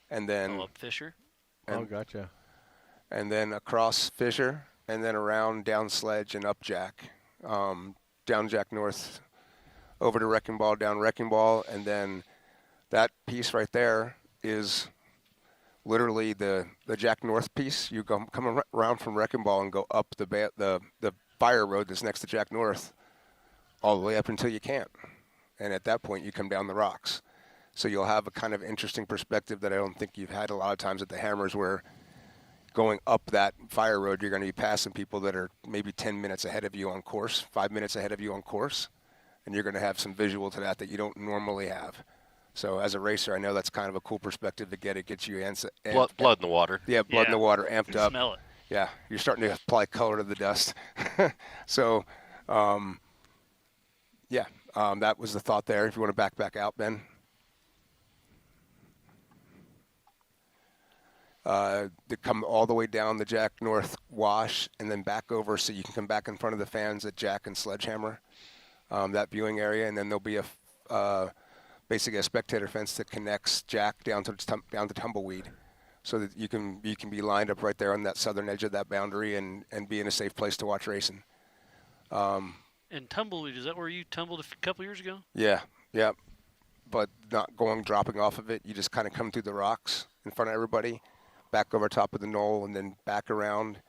and then Up Fisher. Oh, gotcha. and then across Fisher, and then around down Sledge and up Jack, down Jack North, over to Wrecking Ball, down Wrecking Ball, and then that piece right there is literally the Jack North piece. You come around from Wrecking Ball and go up the fire road that's next to Jack North, all the way up until you can't, and at that point you come down the rocks. So you'll have a kind of interesting perspective that I don't think you've had a lot of times at the Hammers, where going up that fire road, you're going to be passing people that are maybe 10 minutes ahead of you on course, 5 minutes ahead of you on course, and you're going to have some visual to that you don't normally have. So as a racer, I know that's kind of a cool perspective to get. It gets you Blood in the water. Yeah, blood in the water, amped up. Smell it. Yeah, you're starting to apply color to the dust. So, that was the thought there. If you want to back out, Ben. To come all the way down the Jack North wash and then back over so you can come back in front of the fans at Jack and Sledgehammer, that viewing area, and then there'll be basically a spectator fence that connects Jack down to Tumbleweed, so that you can be lined up right there on that southern edge of that boundary and be in a safe place to watch racing. And Tumbleweed, is that where you tumbled a couple years ago? Yeah, but not dropping off of it. You just kind of come through the rocks in front of everybody, back over top of the knoll, and then back around,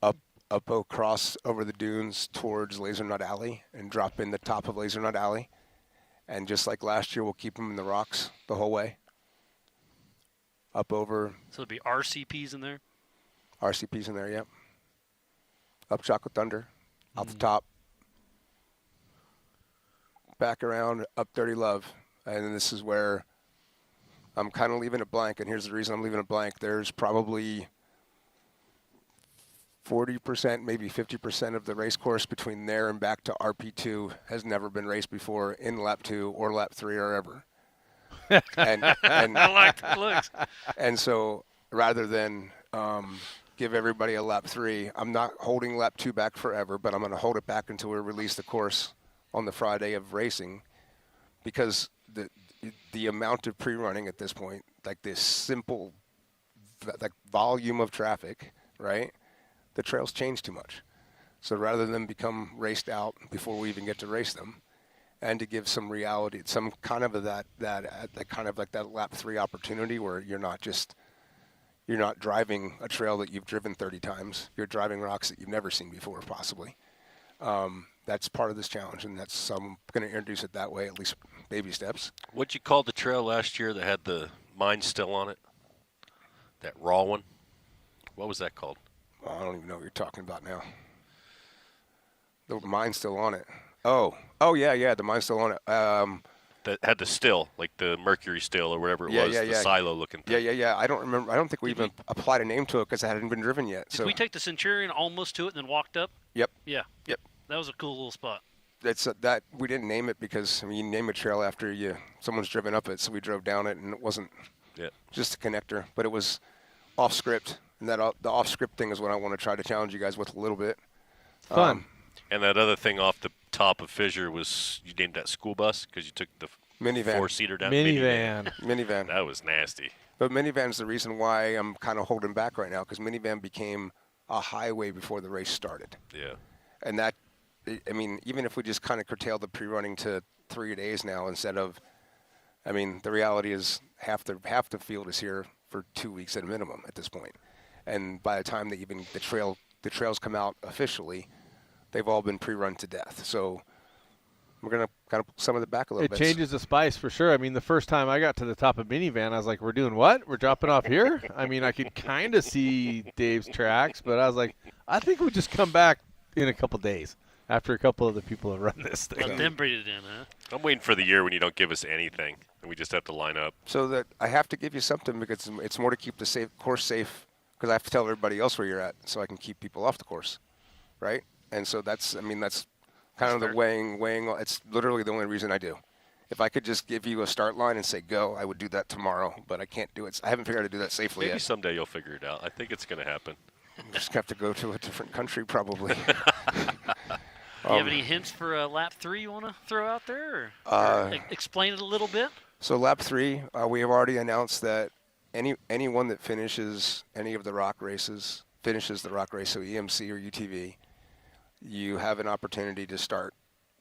up across over the dunes towards Laser Nut Alley, and drop in the top of Laser Nut Alley. And just like last year, we'll keep them in the rocks the whole way. Up over. So there'll be RCPs in there? RCPs in there, yep. Up Chocolate Thunder, out the top. Back around, up Dirty Love. And then this is where I'm kind of leaving it blank. And here's the reason I'm leaving it blank. There's probably 40%, maybe 50% of the race course between there and back to RP2 has never been raced before in lap 2 or lap 3 or ever. and I like the looks. And so rather than give everybody a lap 3, I'm not holding lap 2 back forever, but I'm going to hold it back until we release the course on the Friday of racing, because the amount of pre-running at this point, like this simple volume of traffic, right? The trails change too much. So rather than become raced out before we even get to race them, and to give some reality, some kind of that kind of like that lap 3 opportunity where you're not driving a trail that you've driven 30 times. You're driving rocks that you've never seen before, possibly. That's part of this challenge, and I'm going to introduce it that way, at least baby steps. What'd you call the trail last year that had the mine still on it? That raw one? What was that called? I don't even know what you're talking about now. The mine's still on it. Oh yeah, the mine's still on it. That had the still, like the mercury still or whatever it was, the silo looking thing. Yeah. I don't remember. I don't think we even applied a name to it because it hadn't been driven yet. Did we take the Centurion almost to it and then walked up? Yep. Yeah. Yep. That was a cool little spot. That's that we didn't name it because you name a trail after someone's driven up it, so we drove down it and it wasn't just a connector, but it was off script, and the off script thing is what I want to try to challenge you guys with a little bit. Fun. And that other thing off the top of Fissure was, you named that school bus because you took the minivan. 4-seater down. Minivan. That was nasty. But minivan's the reason why I'm kind of holding back right now, because minivan became a highway before the race started. Yeah. And that, I mean, even if we just kind of curtail the pre-running to 3 days now instead of, I mean, the reality is half the field is here for 2 weeks at a minimum at this point. And by the time that even the trails come out officially, they've all been pre-run to death. So we're gonna kind of pull some of it back a little It bit. changes the spice for sure. I mean, the first time I got to the top of minivan, I was like, "We're doing what? We're dropping off here?" I mean, I could kind of see Dave's tracks, but I was like, "I think we'll just come back in a couple days after a couple of the people have run this thing." Let them breed it in, huh? I'm waiting for the year when you don't give us anything and we just have to line up. So that I have to give you something because it's more to keep the course safe because I have to tell everybody else where you're at so I can keep people off the course, right? And so that's kind of the weighing. It's literally the only reason I do. If I could just give you a start line and say go, I would do that tomorrow, but I can't do it. I haven't figured out how to do that safely Maybe yet. someday you'll figure it out. I think it's going to happen. Just have to go to a different country probably. Do you have any hints for lap 3 you want to throw out there? Or explain it a little bit? So lap 3, we have already announced that anyone that finishes any of the rock races, so EMC or UTV, you have an opportunity to start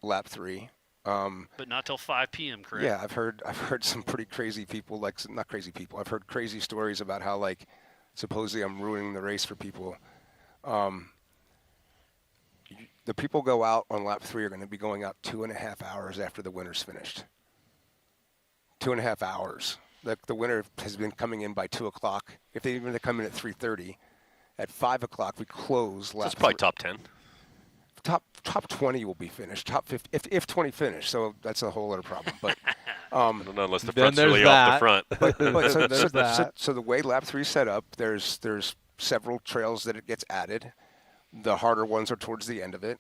lap 3. But not till 5 p.m., correct? Yeah, I've heard some pretty crazy people, not crazy people. I've heard crazy stories about how supposedly I'm ruining the race for people. The people go out on lap 3 are going to be going out 2.5 hours after the winner's finished. 2.5 hours. The winner has been coming in by 2 o'clock. If they come in at 3:30, at 5 o'clock we close lap. So it's probably top 10. Top 20 will be finished. Top 50 if 20 finish. So that's a whole other problem. But I don't know unless the Then front's really off the front. so the way lap 3 is set up, there's several trails that it gets added. The harder ones are towards the end of it,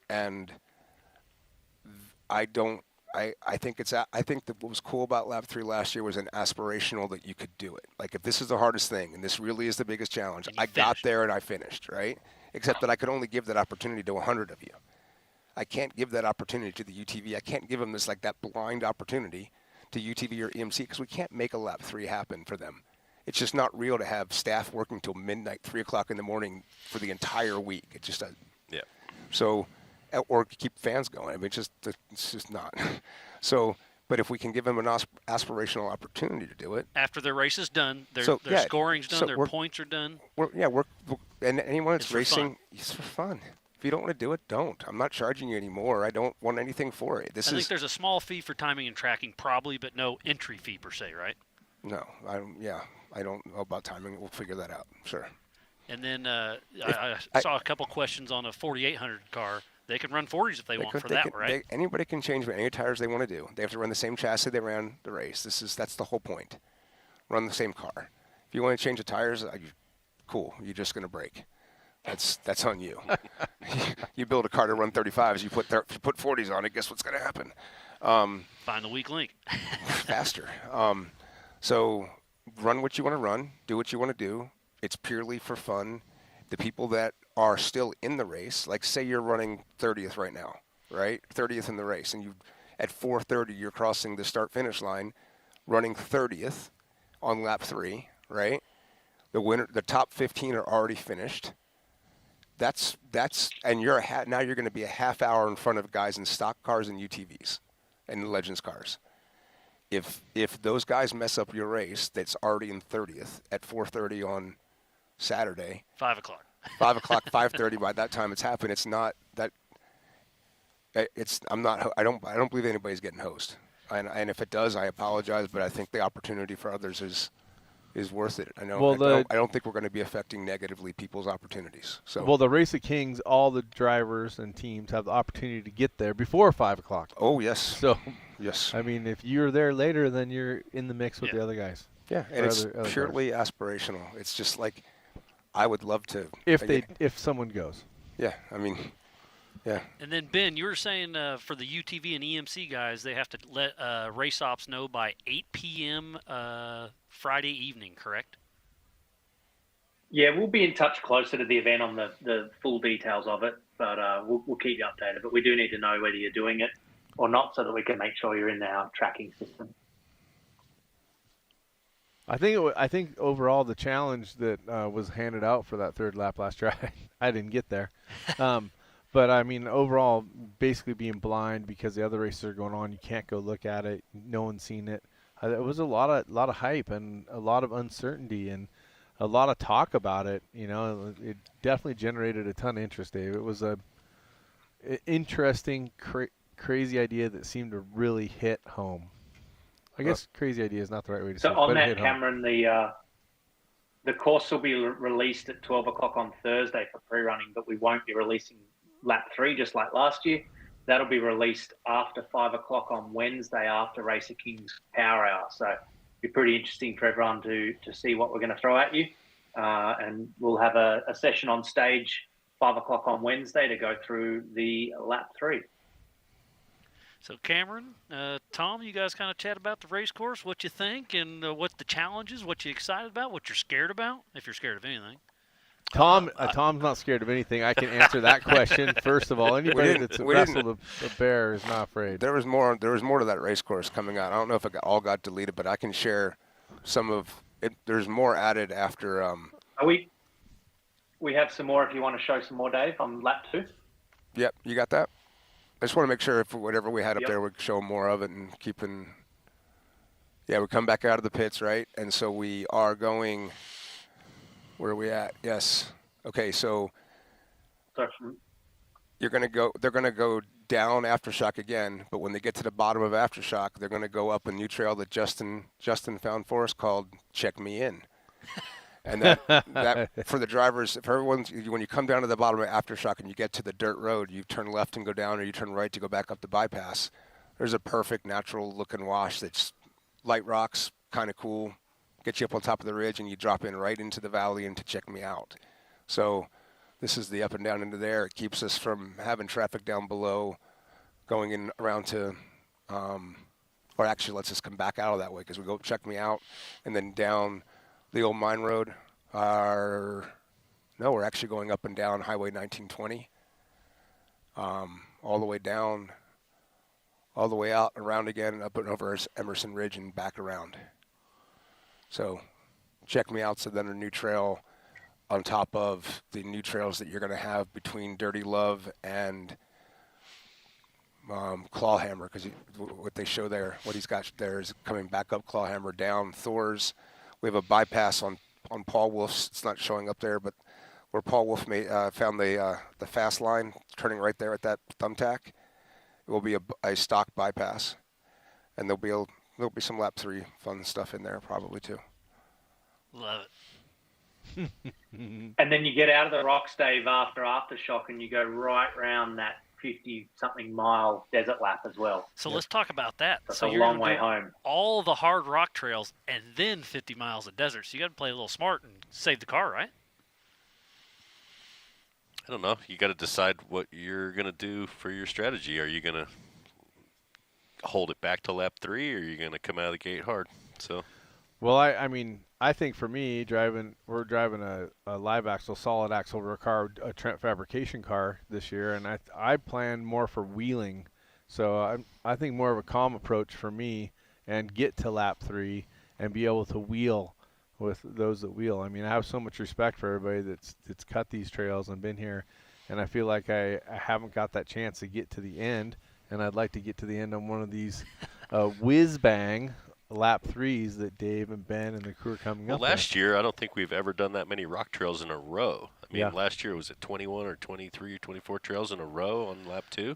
and I think that what was cool about lap 3 last year was an aspirational that you could do it. Like if this is the hardest thing and this really is the biggest challenge, I got there and I finished, right? Except that I could only give that opportunity to 100 of you. I can't give that opportunity to the UTV. I can't give them that blind opportunity to UTV or EMC because we can't make a lap 3 happen for them. It's just not real to have staff working till midnight, 3 o'clock in the morning for the entire week. It just doesn't. Yeah. So, or keep fans going. I mean, it's just not. So, but if we can give them an aspirational opportunity to do it. After their race is done, their scoring's done, their points are done. And anyone that's It's for racing, fun. it's for fun. If you don't want to do it, don't. I'm not charging you anymore. I don't want anything for it. I think there's a small fee for timing and tracking, probably, but no entry fee per se, right? No, I don't know about timing. We'll figure that out. Sure. And then I saw a couple questions on a 4800 car. They can run 40s if they want for that, right? Anybody can change any tires they want to do. They have to run the same chassis they ran the race. That's the whole point. Run the same car. If you want to change the tires, cool. You're just going to break. That's on you. You build a car to run 35s. You put 40s on it. Guess what's going to happen? Find the weak link. Faster. So run what you want to run. Do what you want to do. It's purely for fun. The people that are still in the race, like say you're running 30th right now, right? 30th in the race, and at 4:30 you're crossing the start-finish line, running 30th on lap 3, right? The top 15 are already finished. And now you're going to be a half hour in front of guys in stock cars and UTVs and Legends cars. If those guys mess up your race, that's already in 30th at 4:30 on Saturday. 5 o'clock. 5 o'clock, 5:30. By that time, it's happened. It's not that. I don't believe anybody's getting hosed. And if it does, I apologize. But I think the opportunity for others is worth it. I know. Well, I don't think we're going to be affecting negatively people's opportunities. So. Well, the Race of Kings, all the drivers and teams have the opportunity to get there before 5 o'clock. Oh yes. So. Yes. I mean, if you're there later, then you're in the mix with the other guys. Yeah, and it's purely aspirational. It's just like I would love to. If someone goes. Yeah, I mean, yeah. And then Ben, you were saying for the UTV and EMC guys, they have to let race ops know by 8 p.m. Friday evening, correct? Yeah, we'll be in touch closer to the event on the full details of it, but we'll keep you updated. But we do need to know whether you're doing it or not so that we can make sure you're in our tracking system. I think overall the challenge that was handed out for that third lap last year, I didn't get there. But I mean, overall, basically being blind because the other races are going on, you can't go look at it. No one's seen it. It was a lot of hype and a lot of uncertainty and a lot of talk about it. You know, it definitely generated a ton of interest, Dave. It was a interesting, crazy idea that seemed to really hit home. I guess crazy idea is not the right way to say So it, on but it that, hit home. Cameron, the course will be released at 12 o'clock on Thursday for pre-running, but we won't be releasing lap 3 just like last year. That'll be released after 5 o'clock on Wednesday after Racer King's Power Hour. So it'll be pretty interesting for everyone to see what we're going to throw at you. And we'll have a session on stage 5 o'clock on Wednesday to go through the lap 3. So Cameron, Tom, you guys kind of chat about the race course, what you think, and what the challenges, what you're excited about, what you're scared about, if you're scared of anything. Tom's not scared of anything. I can answer that question. First of all, anybody that's wrestled a bear is not afraid. There was more to that race course coming out. I don't know if it all got deleted, but I can share some of it. There's more added after. We have some more if you want to show some more, Dave, on lap 2. Yep, you got that? I just want to make sure if whatever we had up there, we could show more of it and keeping. Yeah, we come back out of the pits, right? And so we are going. Where are we at? Yes. Okay, so you're going to go. They're going to go down Aftershock again, but when they get to the bottom of Aftershock, they're going to go up a new trail that Justin found for us called Check Me In. And that for the drivers, for everyone, when you come down to the bottom of Aftershock and you get to the dirt road, you turn left and go down, or you turn right to go back up the bypass. There's a perfect natural-looking wash that's light rocks, kind of cool, gets you up on top of the ridge, and you drop in right into the valley and to Check Me Out. So this is the up and down into there. It keeps us from having traffic down below, going in around to, or actually lets us come back out of that way because we go Check Me Out and then down the old mine road. No, we're actually going up and down Highway 1920, all the way down, all the way out, around again, and up and over Emerson Ridge and back around. So Check Me Out's then a new trail on top of the new trails that you're going to have between Dirty Love and Clawhammer, because what they show there, what he's got there is coming back up Clawhammer, down Thor's. We have a bypass on Paul Wolf's. It's not showing up there, but where Paul Wolf found the fast line, turning right there at that thumbtack, it will be a stock bypass, and there'll be some lap 3 fun stuff in there probably too. Love it. And then you get out of the rocks, Dave, after Aftershock, and you go right round that 50-something mile desert lap as well. So let's talk about that. That's so a you're long gonna way do home. all the hard rock trails and then 50 miles of desert. So you got to play a little smart and save the car, right? I don't know. You got to decide what you're going to do for your strategy. Are you going to hold it back to lap 3, or are you going to come out of the gate hard? So, well, I mean, I think for me, we're driving a live axle, solid axle car, a Trent fabrication car this year, and I plan more for wheeling. So I think more of a calm approach for me, and get to lap 3 and be able to wheel with those that wheel. I mean, I have so much respect for everybody that's cut these trails and been here, and I feel like I haven't got that chance to get to the end, and I'd like to get to the end on one of these whiz-bang lap 3s that Dave and Ben and the crew are coming up with. Last year, I don't think we've ever done that many rock trails in a row. I mean, Yeah. last year was it 21 or 23 or 24 trails in a row on lap 2?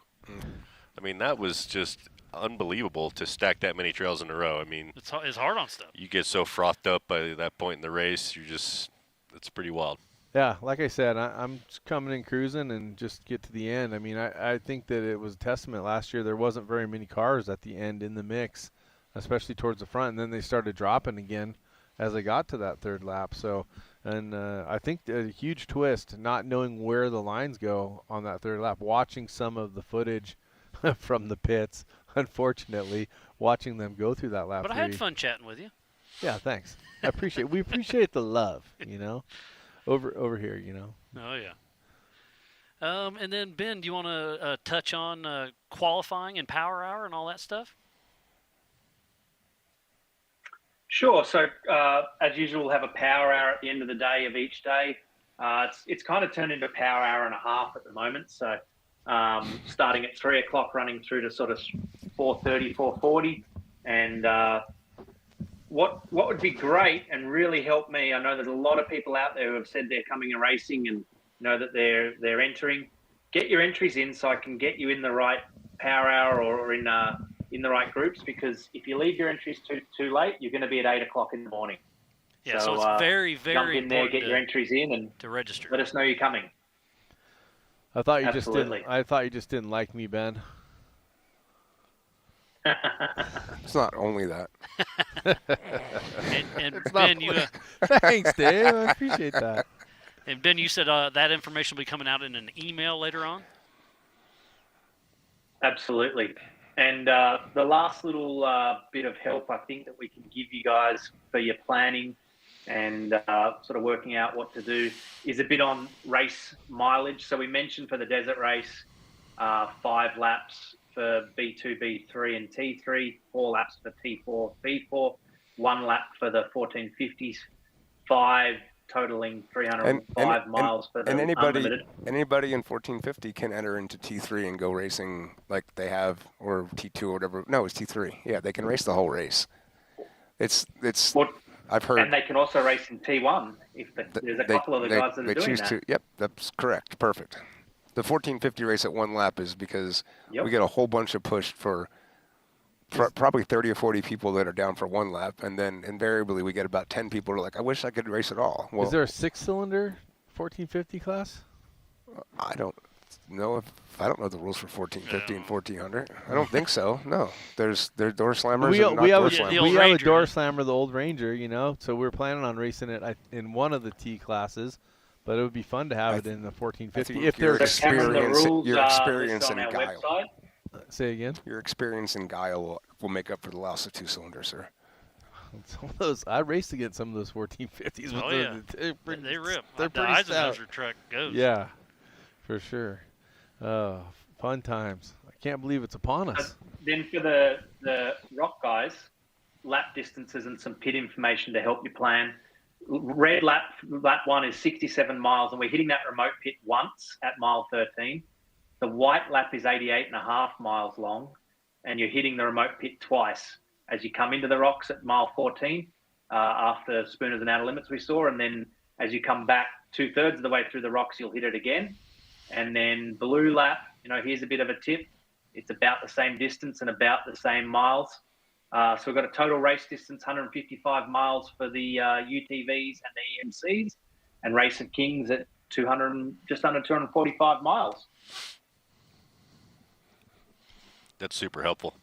I mean, that was just unbelievable to stack that many trails in a row. I mean, It's hard on stuff. you get so frothed up by that point in the race, it's pretty wild. Yeah, like I said, I'm just coming in cruising and just get to the end. I mean, I think that it was a testament last year. There wasn't very many cars at the end in the mix, especially towards the front, and then they started dropping again as I got to that third lap. So, and I think a huge twist, not knowing where the lines go on that third lap, watching some of the footage from the pits, unfortunately, watching them go through that lap But 3. I had fun chatting with you. Yeah, thanks. We appreciate the love, over here, Oh, yeah. And then, Ben, do you want to touch on qualifying and power hour and all that stuff? Sure. So, as usual, we'll have a power hour at the end of the day of each day. It's kind of turned into a power hour and a half at the moment. So, starting at 3 o'clock, running through to sort of 4:30, 4:40. And what would be great and really help me, I know there's a lot of people out there who have said they're coming and racing and know that they're entering. Get your entries in so I can get you in the right power hour or in the right groups, because if you leave your entries too late, you're going to be at 8 o'clock in the morning. Yeah, so it's very, very jump in there, important get your entries in, and to register. let us know you're coming. I thought you Absolutely. just didn't like me, Ben. It's not only that. And It's Ben, not you Thanks, Dave. I appreciate that. and Ben, you said that information will be coming out in an email later on. Absolutely. And the last little bit of help I think that we can give you guys for your planning and sort of working out what to do is a bit on race mileage. So we mentioned for the desert race, 5 laps for B2, B3 and T3, 4 laps for T4, B4, 1 lap for the 1450s, 5 totaling 305 miles for the unlimited. Anybody in 1450 can enter into T3 and go racing like they have, or T2 or whatever. No, it's T3. Yeah, they can race the whole race. It's. I've heard. And they can also race in T1 if there's a couple of the guys that are doing that. Yep, that's correct. Perfect. The 1450 race at 1 lap is because we get a whole bunch of push for probably 30 or 40 people that are down for 1 lap, and then invariably we get about 10 people who are like, I wish I could race it all. Well, is there a 6-cylinder 1450 class? I don't know the rules for 1450 and 1400. I don't think so. No, there's door slammers and not door slammers. We have a door slammer, the old Ranger, so we're planning on racing it in one of the T classes. But it would be fun to have it in the 1450 if there's experience and our guile. website. Say again. Your experience and guile will make up for the loss of 2-cylinder, sir. Some of those, I raced against some of those 1450s. Oh yeah, they rip. They're the pretty stout. Eisenhower truck goes. Yeah, for sure. Fun times. I can't believe it's upon us. Then for the rock guys, lap distances and some pit information to help you plan. Red lap 1 is 67 miles, and we're hitting that remote pit once at mile 13. The white lap is 88.5 miles long, and you're hitting the remote pit twice as you come into the rocks at mile 14 after Spooners and Outer Limits we saw, and then as you come back 2/3 of the way through the rocks, you'll hit it again. And then blue lap, here's a bit of a tip. It's about the same distance and about the same miles. So we've got a total race distance, 155 miles for the UTVs and the EMCs, and Race of Kings at just under 245 miles. That's super helpful.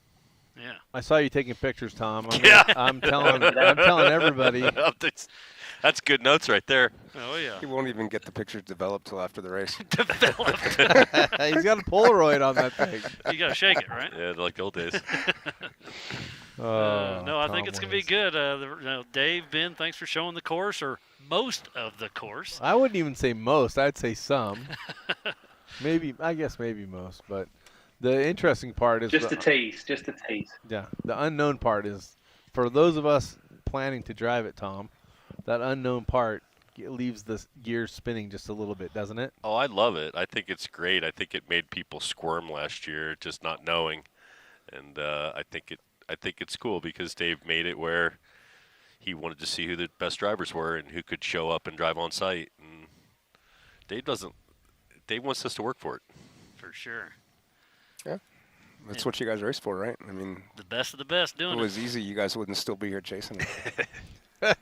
Yeah. I saw you taking pictures, Tom. Yeah. I'm telling everybody. That's good notes right there. Oh yeah. He won't even get the pictures developed till after the race. He's got a Polaroid on that thing. You gotta shake it, right? Yeah, like the old days. No, I think it's going to be good. Dave, Ben, thanks for showing the course, or most of the course. I wouldn't even say most. I'd say some. I guess maybe most. But the interesting part is just a tease. Yeah, the unknown part is for those of us planning to drive it, Tom. That unknown part leaves the gears spinning just a little bit, doesn't it? Oh, I love it. I think it's great. I think it made people squirm last year, just not knowing, and I think it's cool because Dave made it where he wanted to see who the best drivers were and who could show up and drive on site. And Dave wants us to work for it. For sure. Yeah. That's what you guys race for, right? I mean, the best of the best doing it. If it was easy, you guys wouldn't still be here chasing it.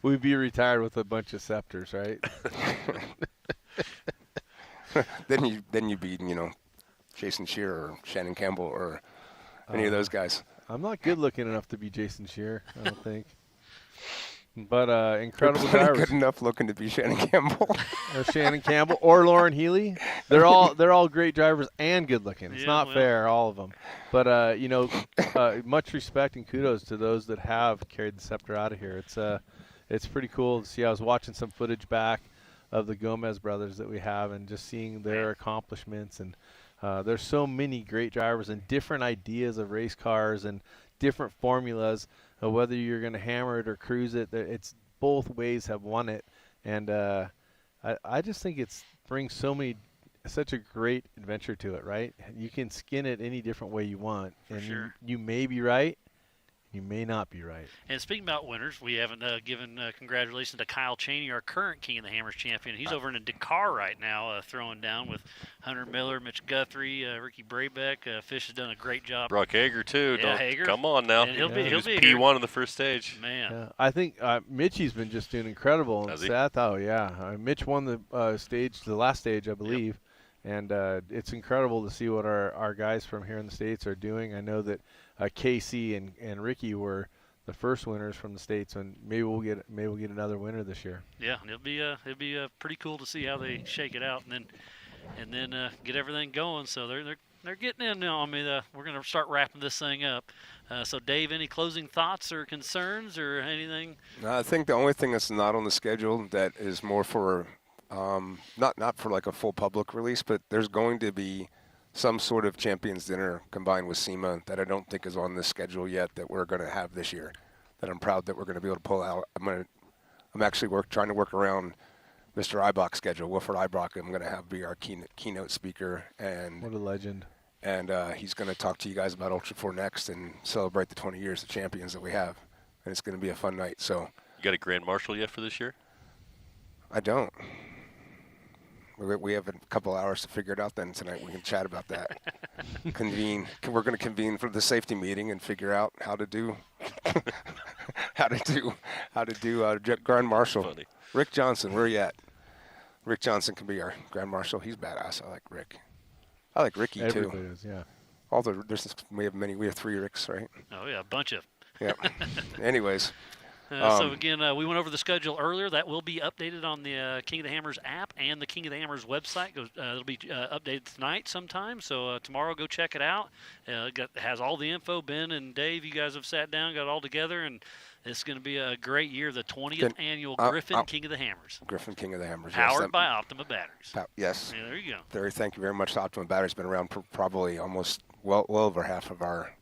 We'd be retired with a bunch of scepters, right? Then you'd be, Jason Shearer or Shannon Campbell or any of those guys. I'm not good looking enough to be Jason Shearer, I don't think. But incredible drivers. Good enough looking to be Shannon Campbell. Or Shannon Campbell or Lauren Healy. They're all great drivers and good looking. It's not fair, all of them. But much respect and kudos to those that have carried the scepter out of here. It's pretty cool to see. I was watching some footage back of the Gomez brothers that we have and just seeing their accomplishments, and there's so many great drivers and different ideas of race cars and different formulas. Whether you're going to hammer it or cruise it, it's both ways have won it, and I just think it brings such a great adventure to it. Right? You can skin it any different way you want, and sure. you may be right, You may not be right. And speaking about winners, we haven't given congratulations to Kyle Chaney, our current King of the Hammers champion. He's over in Dakar right now, throwing down with Hunter Miller, Mitch Guthrie, Ricky Brabeck. Fish has done a great job. Brock Hager too. Yeah, Hager. Come on now. And he'll be He was here. P1 in the first stage. Man. Yeah, I think Mitchie's been just doing incredible. Has he? Seth, oh yeah, Mitch won the the last stage, I believe, and it's incredible to see what our guys from here in the States are doing. I know that Casey and Ricky were the first winners from the States, and maybe we'll get another winner this year. Yeah, it'll be pretty cool to see how they shake it out, and then get everything going. So they're getting in now. I mean, we're going to start wrapping this thing up. So, Dave, any closing thoughts or concerns or anything? No, I think the only thing that's not on the schedule that is more for not for like a full public release, but there's going to be some sort of champions dinner combined with SEMA that I don't think is on this schedule yet that we're going to have this year. That I'm proud that we're going to be able to pull out. I'm actually trying to work around Mr. Eibach's schedule. Wilfred Eibach, I'm going to have be our keynote speaker, and What a legend. and he's going to talk to you guys about Ultra 4 Next and celebrate the 20 years of champions that we have. And it's going to be a fun night. So You got a Grand Marshal yet for this year? I don't. We have a couple hours to figure it out. Then tonight we can chat about that. Convene. We're going to convene for the safety meeting and figure out how to do Grand Marshal. Funny. Rick Johnson, where are you at? Rick Johnson can be our Grand Marshal. He's badass. I like Rick. I like Ricky Everybody too. is, yeah. We have 3 Ricks, right? Oh, yeah, a bunch of. Yeah. Anyways. So again, we went over the schedule earlier. That will be updated on the King of the Hammers app and the King of the Hammers website. It'll be updated tonight sometime. So tomorrow, go check it out. It has all the info. Ben and Dave, you guys have sat down, got it all together, and it's going to be a great year. The 20th annual Griffin King of the Hammers. Griffin King of the Hammers. Powered by Optima batteries. Yes. Yeah, there you go. Thank you very much. Optima batteries been around probably almost well over half of our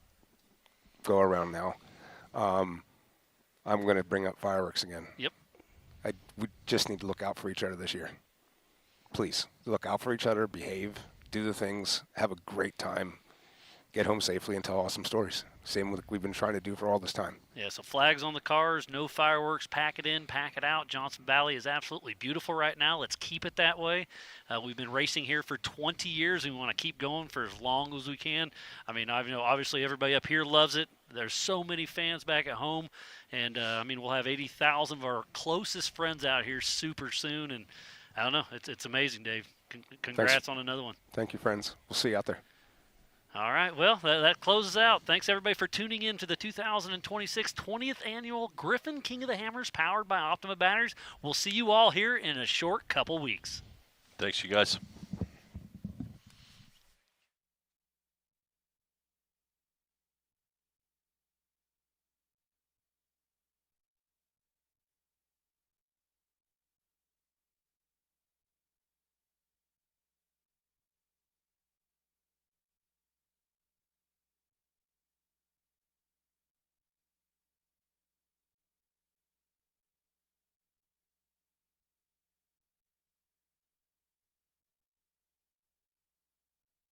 go around now. I'm going to bring up fireworks again. Yep. We just need to look out for each other this year. Please look out for each other, behave, do the things, have a great time, get home safely, and tell awesome stories. Same with we've been trying to do for all this time. Yeah, so flags on the cars, no fireworks, pack it in, pack it out. Johnson Valley is absolutely beautiful right now. Let's keep it that way. We've been racing here for 20 years, and we want to keep going for as long as we can. I mean, obviously everybody up here loves it. There's so many fans back at home, and we'll have 80,000 of our closest friends out here super soon, and I don't know, it's amazing, Dave. Congrats Thanks. on another one. Thank you, friends. We'll see you out there. All right, well, that closes out. Thanks, everybody, for tuning in to the 2026 20th Annual Griffin King of the Hammers powered by Optima Batteries. We'll see you all here in a short couple weeks. Thanks, you guys.